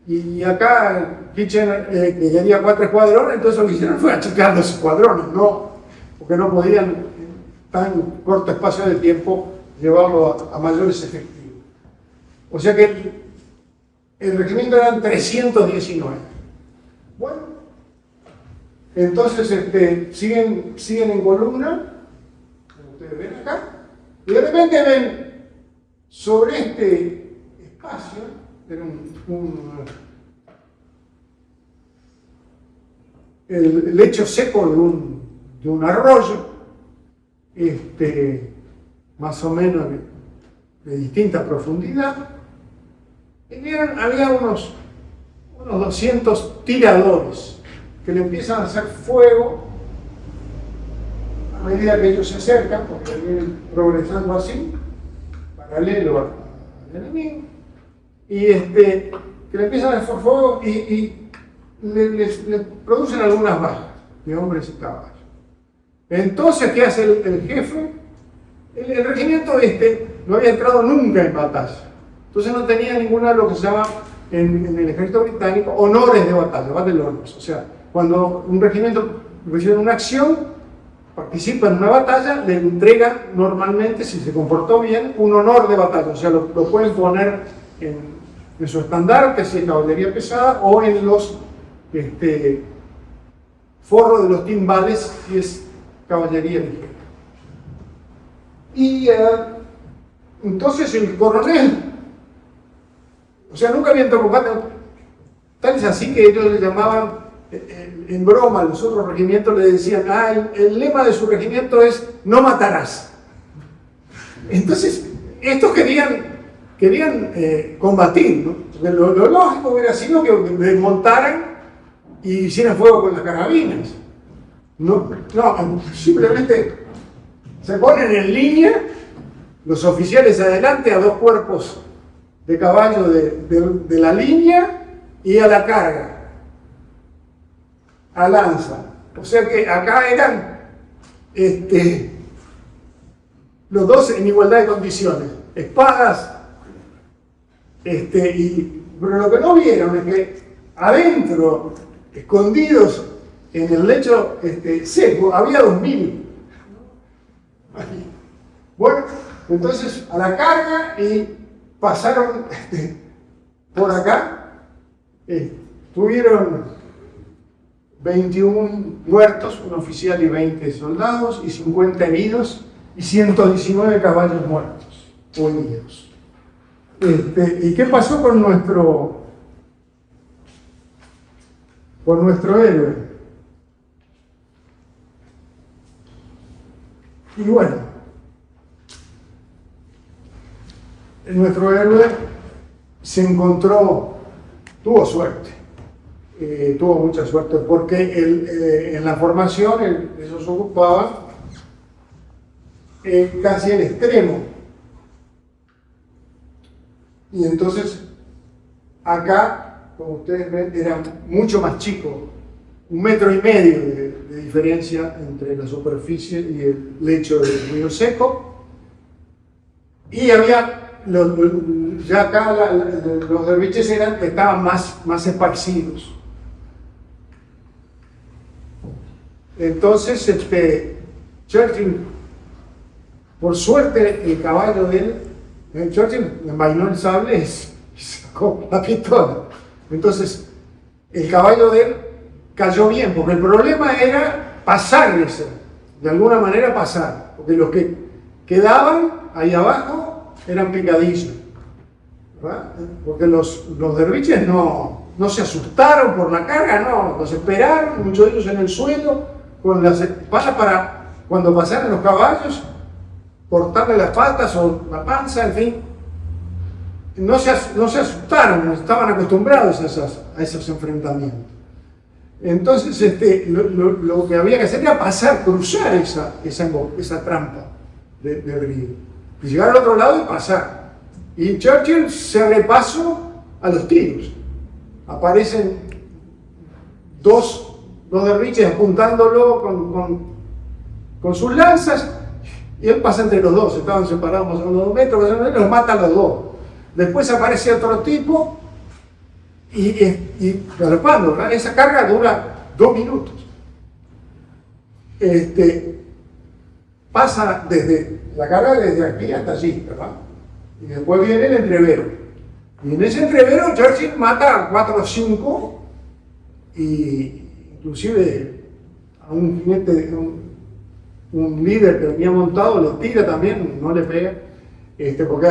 y acá Kitchener que quería 4 escuadrones, entonces lo que hicieron fue achicar los escuadrones, porque no podían en tan corto espacio de tiempo llevarlo a mayores efectivos. O sea que el regimiento eran 319. Bueno, entonces siguen en columna, como ustedes ven acá, y de repente ven sobre este espacio, era el lecho seco de un arroyo, más o menos de distinta profundidad, y vieron, había unos 200 tiradores que le empiezan a hacer fuego a medida que ellos se acercan, porque vienen progresando así, paralelo al enemigo, y que le empiezan a hacer fuego y le producen algunas bajas de hombres y caballos. Entonces, ¿qué hace el jefe? El regimiento no había entrado nunca en batalla. Entonces no tenía ninguna, lo que se llama en el ejército británico, honores de batalla, battle honors. O sea, cuando un regimiento recibe una acción, participa en una batalla, le entregan normalmente, si se comportó bien, un honor de batalla. O sea, lo pueden poner en su estandarte, si es caballería pesada, o en los forros de los timbales, si es caballería ligera. Y entonces el coronel, o sea, nunca había entrado en combate, tal es así que ellos le llamaban, en broma, los otros regimientos le decían, el lema de su regimiento es no matarás. Entonces, estos querían combatir, ¿no? Porque lo lógico hubiera sido que desmontaran y hicieran fuego con las carabinas. No, simplemente se ponen en línea, los oficiales adelante, a 2 cuerpos de caballo de la línea y a la carga, a lanza. O sea que acá eran los dos en igualdad de condiciones, espadas, pero lo que no vieron es que adentro, escondidos en el lecho seco, había 2000. Bueno, entonces a la carga y pasaron por acá, tuvieron 21 muertos, un oficial y 20 soldados, y 50 heridos, y 119 caballos muertos o heridos. ¿Y qué pasó con nuestro héroe? Y bueno, nuestro héroe tuvo suerte, tuvo mucha suerte, porque en la formación ellos ocupaban casi el extremo. Y entonces, acá, como ustedes ven, era mucho más chico, 1,5 metros de diferencia entre la superficie y el lecho del río seco. Y había, ya acá los derviches estaban más esparcidos. Entonces, Churchill, por suerte, el caballo de él, Churchill envainó el sable y sacó la pistola. Entonces, el caballo de él cayó bien, porque el problema era pasarles, de alguna manera pasar, porque los que quedaban ahí abajo eran picadillos, ¿verdad? Porque los derviches no no se asustaron por la carga, no, los esperaron, muchos de ellos en el suelo, con las espadas para cuando pasaran los caballos, cortarle las patas o la panza, en fin. No se asustaron, estaban acostumbrados a esos enfrentamientos. Entonces, lo que había que hacer era cruzar esa trampa de río. Y llegar al otro lado y pasar. Y Churchill se abre paso a los tiros. Aparecen dos derviches apuntándolo con sus lanzas, y él pasa entre los dos, estaban separados más o menos 2 metros, los mata a los dos. Después aparece otro tipo y galopando, ¿verdad? Esa carga dura 2 minutos. Pasa la carga desde aquí hasta allí, ¿verdad? Y después viene el entrevero. Y en ese entrevero Churchill mata a 4 o 5, y inclusive a un jinete, un líder que venía montado, lo tira también, no le pega, porque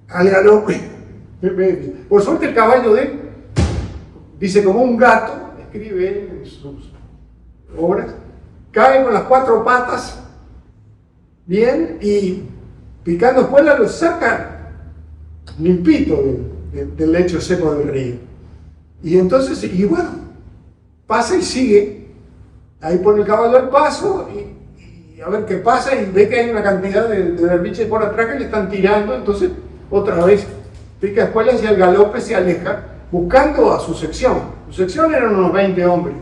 al galope. Por suerte el caballo de él dice como un gato, escribe en sus obras, cae con las 4 patas bien y picando espuela lo saca limpito del lecho seco del río. Y entonces, y bueno, pasa y sigue. Ahí pone el caballo al paso y a ver qué pasa, y ve que hay una cantidad de derviches por atrás que le están tirando. Entonces otra vez pica espuelas y al galope se aleja buscando a su sección. Su sección eran unos 20 hombres,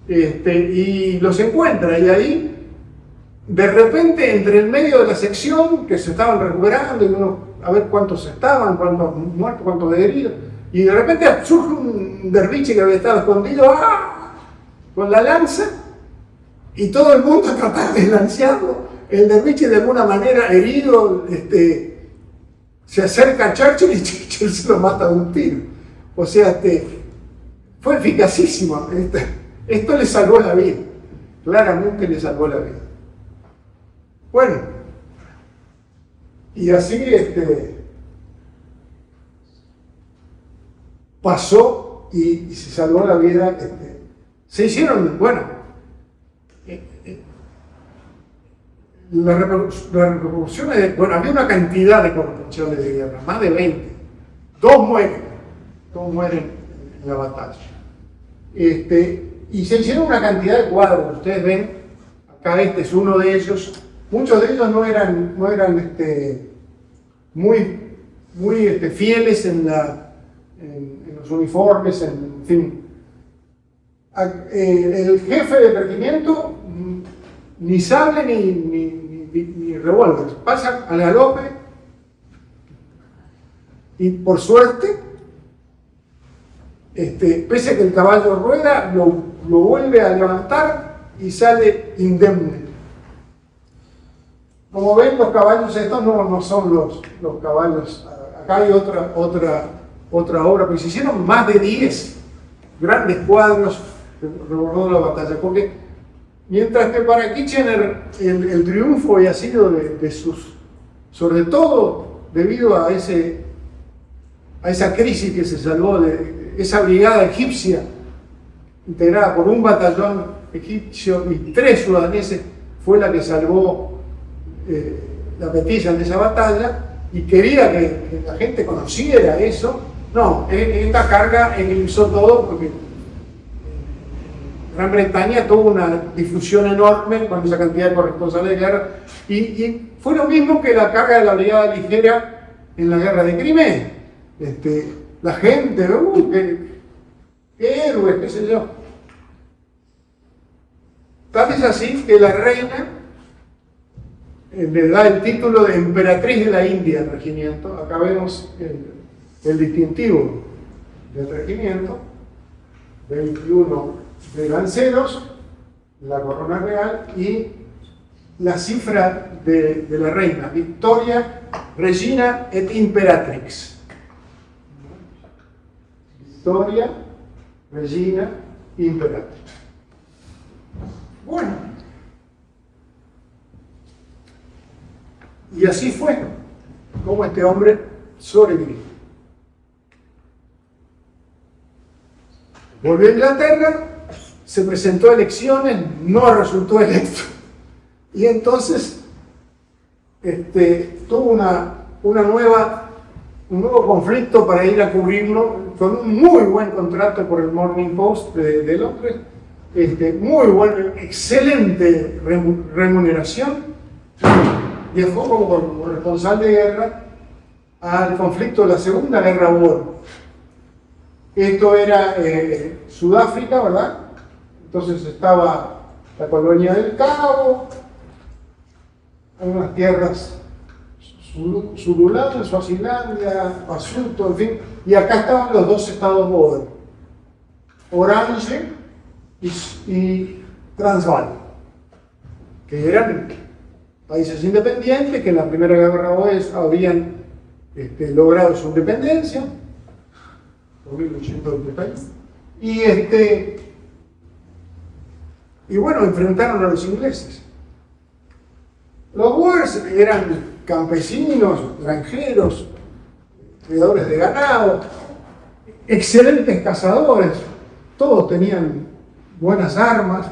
y los encuentra, y ahí de repente entre el medio de la sección que se estaban recuperando, y uno a ver cuántos estaban, cuántos muertos, cuántos heridos, y de repente surge un derviche que había estado escondido, con la lanza, y todo el mundo trataba de lancearlo. El derviche, de alguna manera herido, se acerca a Churchill y Churchill se lo mata de un tiro. O sea, fue eficacísimo. Esto le salvó la vida, claramente le salvó la vida. Bueno, y así pasó y se salvó la vida. Se hicieron, bueno, las repercusiones, bueno, había una cantidad de corrupciones de guerra, más de 20. 2 mueren en la batalla. Y se hicieron una cantidad de cuadros. Ustedes ven, acá este es uno de ellos. Muchos de ellos no eran muy fieles en los uniformes, en fin. El jefe del regimiento, ni sable ni revólver, pasa al galope, y por suerte, pese a que el caballo rueda, lo vuelve a levantar y sale indemne. Como ven, los caballos estos no son los caballos. Acá hay otra obra, pero se hicieron más de 10 grandes cuadros recordando la batalla, porque mientras que para Kitchener el triunfo había sido de sus, sobre todo debido a esa crisis que se salvó de esa brigada egipcia integrada por un batallón egipcio y 3 sudaneses, fue la que salvó la petilla en esa batalla, y quería que la gente conociera eso. No, esta carga eclipsó todo, porque Gran Bretaña tuvo una difusión enorme con esa cantidad de corresponsales de guerra, y fue lo mismo que la carga de la brigada ligera en la guerra de Crimea. La gente, qué héroes, qué sé yo. Tal es así que la reina le da el título de emperatriz de la India al regimiento. Acá vemos el distintivo del regimiento, 21 de lanceros, la corona real y la cifra de la reina, Victoria, Regina et Imperatrix. Victoria, Regina, Imperatrix. Bueno, y así fue como este hombre sobrevivió. volvió a Inglaterra, se presentó a elecciones, no resultó electo. Y entonces tuvo un nuevo conflicto para ir a cubrirlo, con un muy buen contrato por el Morning Post de Londres, muy buena, excelente remuneración. Viajó como corresponsal de guerra al conflicto de la Segunda Guerra Mundial. Esto era Sudáfrica, ¿verdad? Entonces estaba la colonia del Cabo, unas tierras Zululandia, Suazilandia, Basuto, en fin, y acá estaban los dos estados Boer, Orange y Transvaal, que eran países independientes que en la Primera Guerra Boer habían logrado su independencia, y bueno, enfrentaron a los ingleses. Los Boers eran campesinos, granjeros, criadores de ganado, excelentes cazadores, todos tenían buenas armas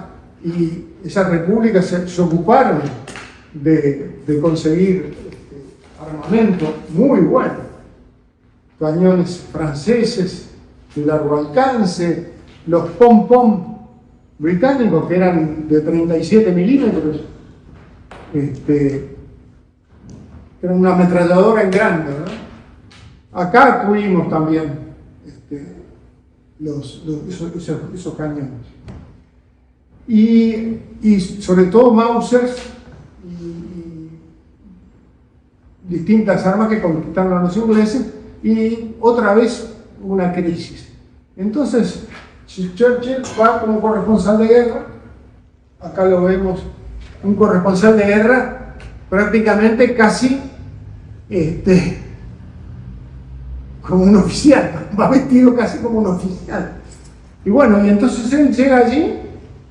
y esas repúblicas se ocuparon de conseguir armamento muy bueno, cañones franceses de largo alcance, los pom-pom británicos que eran de 37 milímetros, era una ametralladora en grande, ¿no? Acá tuvimos también esos cañones. Y sobre todo Mausers y distintas armas que conquistaron a los ingleses, y otra vez una crisis. Entonces Churchill va como corresponsal de guerra. Acá lo vemos, un corresponsal de guerra prácticamente casi como un oficial, va vestido casi como un oficial. Y bueno, y entonces él llega allí,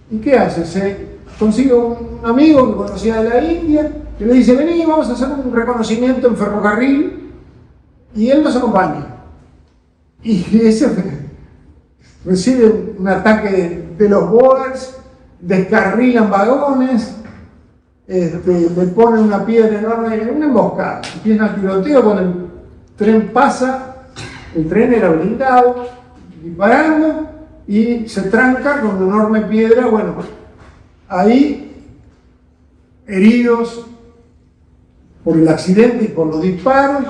¿y qué hace? Se consigue un amigo que conocía de la India, que le dice: vení, vamos a hacer un reconocimiento en ferrocarril, y él nos acompaña. Y ese recibe un ataque de los Boers, descarrilan vagones, le ponen una piedra enorme, una emboscada, empiezan a tiroteo cuando el tren pasa, el tren era blindado, disparando, y se tranca con una enorme piedra. Bueno, ahí heridos por el accidente y por los disparos,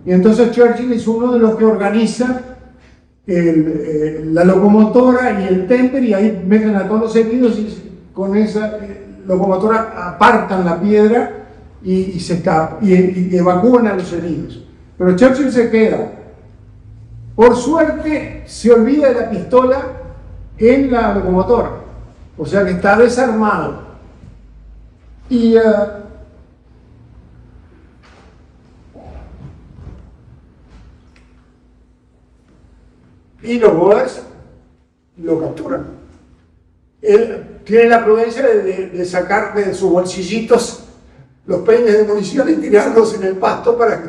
y entonces Churchill es uno de los que organiza la locomotora y el tender, y ahí meten a todos los heridos, y con esa locomotora apartan la piedra y se escapa, y evacúan a los heridos. Pero Churchill se queda. Por suerte se olvida de la pistola en la locomotora, o sea que está desarmado. Y los Boers lo capturan. Él tiene la prudencia de sacar de sus bolsillitos los peines de munición y tirarlos en el pasto para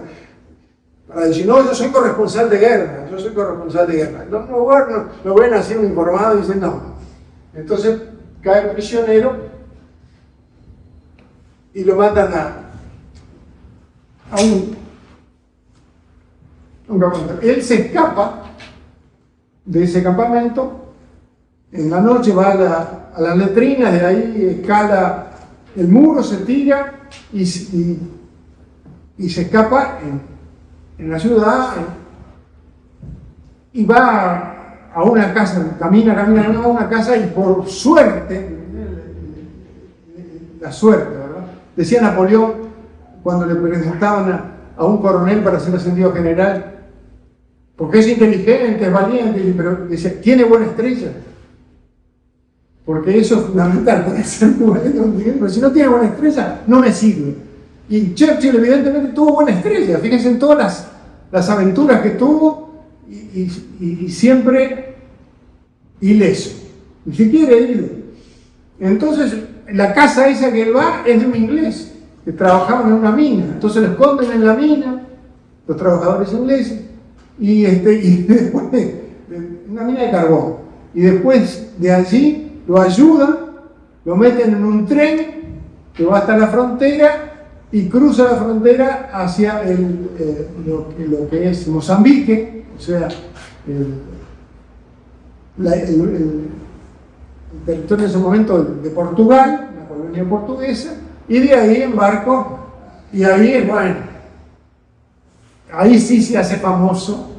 decir: no, yo soy corresponsal de guerra, yo soy corresponsal de guerra. Los Boers lo ven así informado y dicen: no. Entonces cae prisionero y lo mandan a un campamento. Él se escapa de ese campamento, en la noche va a la letrina, de ahí escala el muro, se tira y se escapa en la ciudad, y va a una casa, camina a una casa, y por suerte, la suerte, ¿verdad? Decía Napoleón cuando le presentaban a un coronel para ser ascendido a general, porque es inteligente, es valiente, pero decía: tiene buena estrella. Porque eso es fundamental, puede ser muy valiente, pero si no tiene buena estrella, no me sirve. Y Churchill evidentemente tuvo buena estrella, fíjense en todas las aventuras que tuvo, y siempre ileso, ni siquiera herido. Entonces, la casa esa que él va es de un inglés, que trabajaban en una mina, entonces lo esconden en la mina, los trabajadores ingleses, y después una mina de carbón. y después de allí lo ayudan, lo meten en un tren que va hasta la frontera y cruza la frontera hacia lo que es Mozambique, o sea, el territorio en ese momento de Portugal, una colonia portuguesa, y de ahí en barco, y ahí, bueno, ahí sí se hace famoso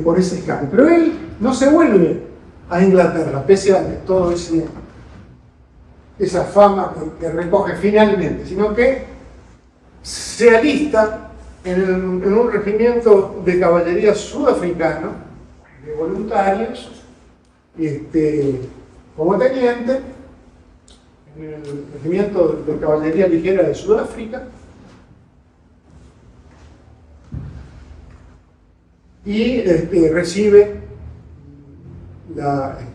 por ese escape. Pero él no se vuelve a Inglaterra, pese a todo esa fama que recoge finalmente, sino que se alista en un regimiento de caballería sudafricano, de voluntarios, como teniente, en el regimiento de caballería ligera de Sudáfrica, y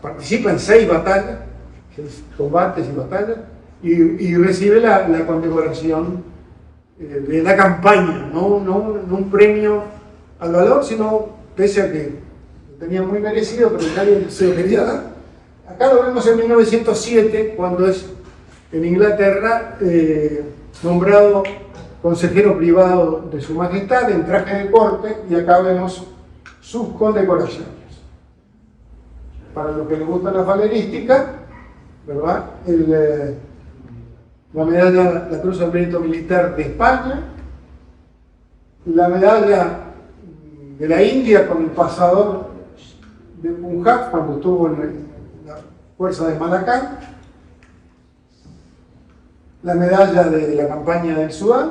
participa en 6 batallas, 6 combates y batallas, y recibe la condecoración de la campaña, no un premio al valor, sino pese a que lo tenía muy merecido, pero nadie se lo quería dar. Acá lo vemos en 1907, cuando es en Inglaterra nombrado consejero privado de su majestad en traje de corte, y acá vemos sus condecoraciones. Para los que les gusta la falerística, ¿verdad? La medalla, la Cruz al Mérito Militar de España, la medalla de la India con el pasador de Punjab cuando estuvo en la fuerza de Malacán, la medalla de la campaña del Sudán,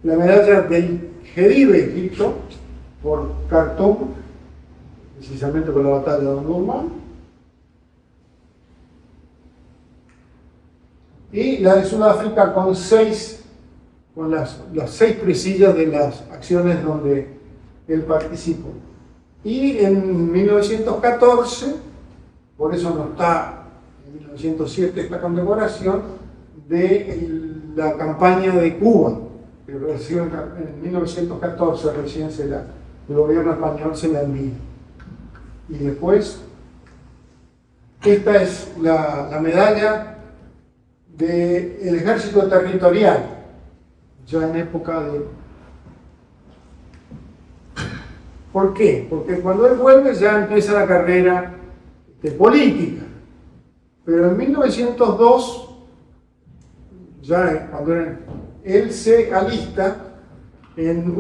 la medalla del Jedibe, Egipto, por Khartoum, precisamente por la batalla de Omdurmán, y la de Sudáfrica con las 6 presillas de las acciones donde él participó. Y en 1914, por eso no está en 1907 esta condecoración, de la campaña de Cuba, que recién en 1914 recién el gobierno español se la envía. Y después, esta es la medalla del ejército territorial, ya en época de... ¿Por qué? Porque cuando él vuelve ya empieza la carrera política, pero en 1902, ya cuando él se alista en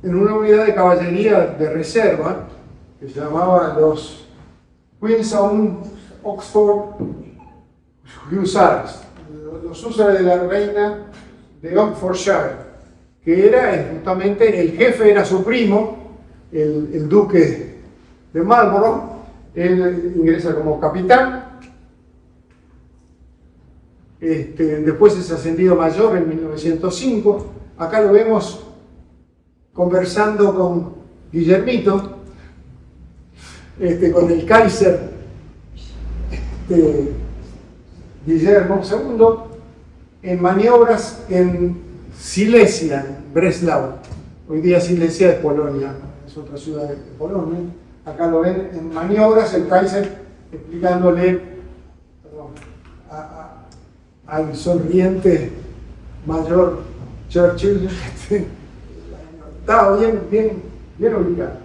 una unidad de caballería de reserva que se llamaba los Queen's Own Oxford Hussars, los húsares de la reina de Oxfordshire, que era justamente, el jefe era su primo, el duque de Marlborough. Él ingresa como capitán, después es ascendido mayor en 1905. Acá lo vemos conversando con Guillermito, con el Kaiser Guillermo II, en maniobras en Silesia, en Breslau. Hoy día Silesia es Polonia, es otra ciudad de Polonia. Acá lo ven en maniobras, el Kaiser explicándole al sonriente mayor Churchill. Estaba bien ubicado.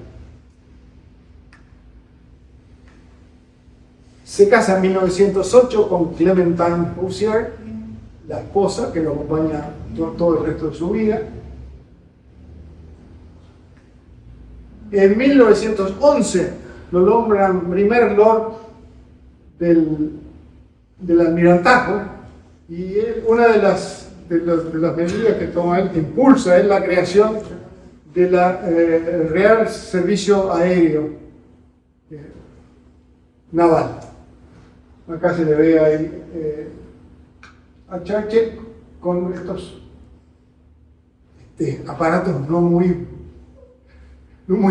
Se casa en 1908 con Clementine Housier, la esposa que lo acompaña todo el resto de su vida. En 1911 lo nombran primer lord del almirantazgo, y una de las medidas que toma él, que impulsa, es la creación de la Real Servicio Aéreo Naval. Acá se le ve ahí a Churchill con estos aparatos no muy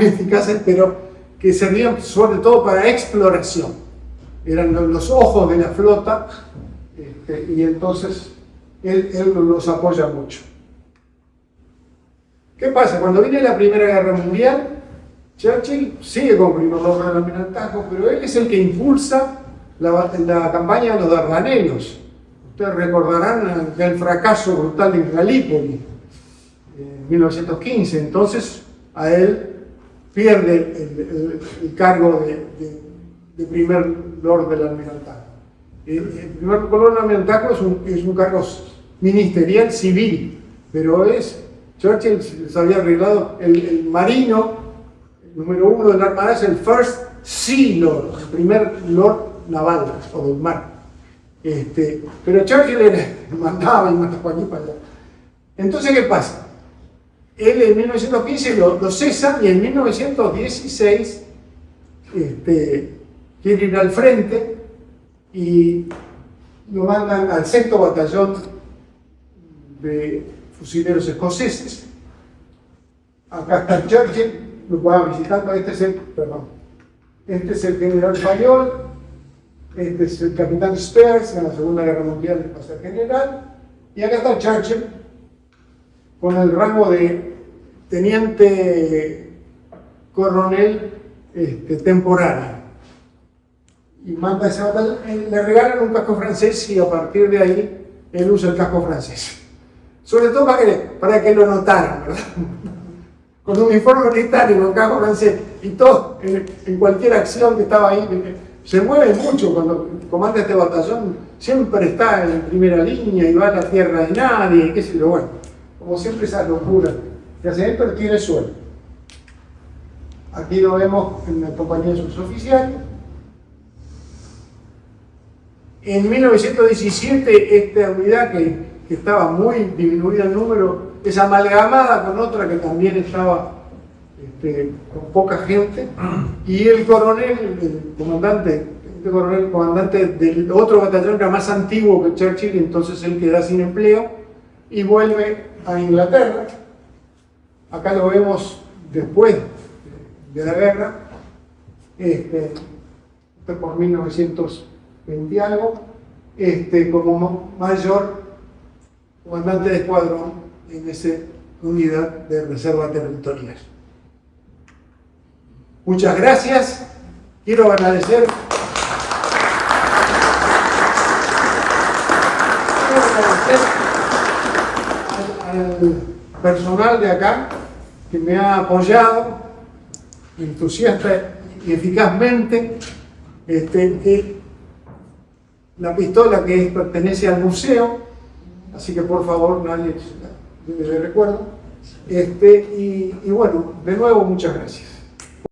eficaces, pero que servían sobre todo para exploración. Eran los ojos de la flota, y entonces él los apoya mucho. ¿Qué pasa? Cuando viene la Primera Guerra Mundial, Churchill sigue como primer lord del almirantazgo, pero él es el que impulsa la campaña de los Dardanelos. Ustedes recordarán el fracaso brutal de Gallipoli en 1915. Entonces, a él pierde el cargo de primer lord del almirantazgo. El primer lord del almirantazgo es un cargo ministerial civil, pero Churchill se había arreglado el marino, el número 1 de la Armada es el First Sea Lord, el primer lord naval o del mar. Pero Churchill mandaba y mandaba aquí para allá. Entonces, ¿qué pasa? Él en 1915 lo cesan y en 1916 quiere ir al frente y lo mandan al 6º batallón de fusileros escoceses. Acá está Churchill, lo va visitando. Este es el general Fayol, este es el capitán Spears, en la Segunda Guerra Mundial va a ser general, y acá está Churchill con el rango de teniente coronel temporario. Y manda esa batalla, le regalan un casco francés y a partir de ahí él usa el casco francés. Sobre todo para que lo notaran, ¿verdad? Con un uniforme militar y con casco francés. Y todo, en cualquier acción que estaba ahí, se mueve mucho cuando comanda este batallón, siempre está en primera línea y va a la tierra de nadie, qué sé yo, bueno. Como siempre esa locura que hace él, pero tiene suerte. Aquí lo vemos en la compañía de sus oficiales. En 1917 esta unidad que estaba muy disminuida en número es amalgamada con otra que también estaba con poca gente, y el coronel, el comandante del otro batallón que era más antiguo que Churchill, entonces él queda sin empleo y vuelve a Inglaterra. Acá lo vemos después de la guerra, por 1920 y algo, como mayor comandante de escuadrón en esa unidad de reserva territorial. Muchas gracias. Quiero agradecer al personal de acá que me ha apoyado entusiasta y eficazmente. La pistola que pertenece al museo, así que por favor nadie le recuerdo. Y bueno, de nuevo muchas gracias.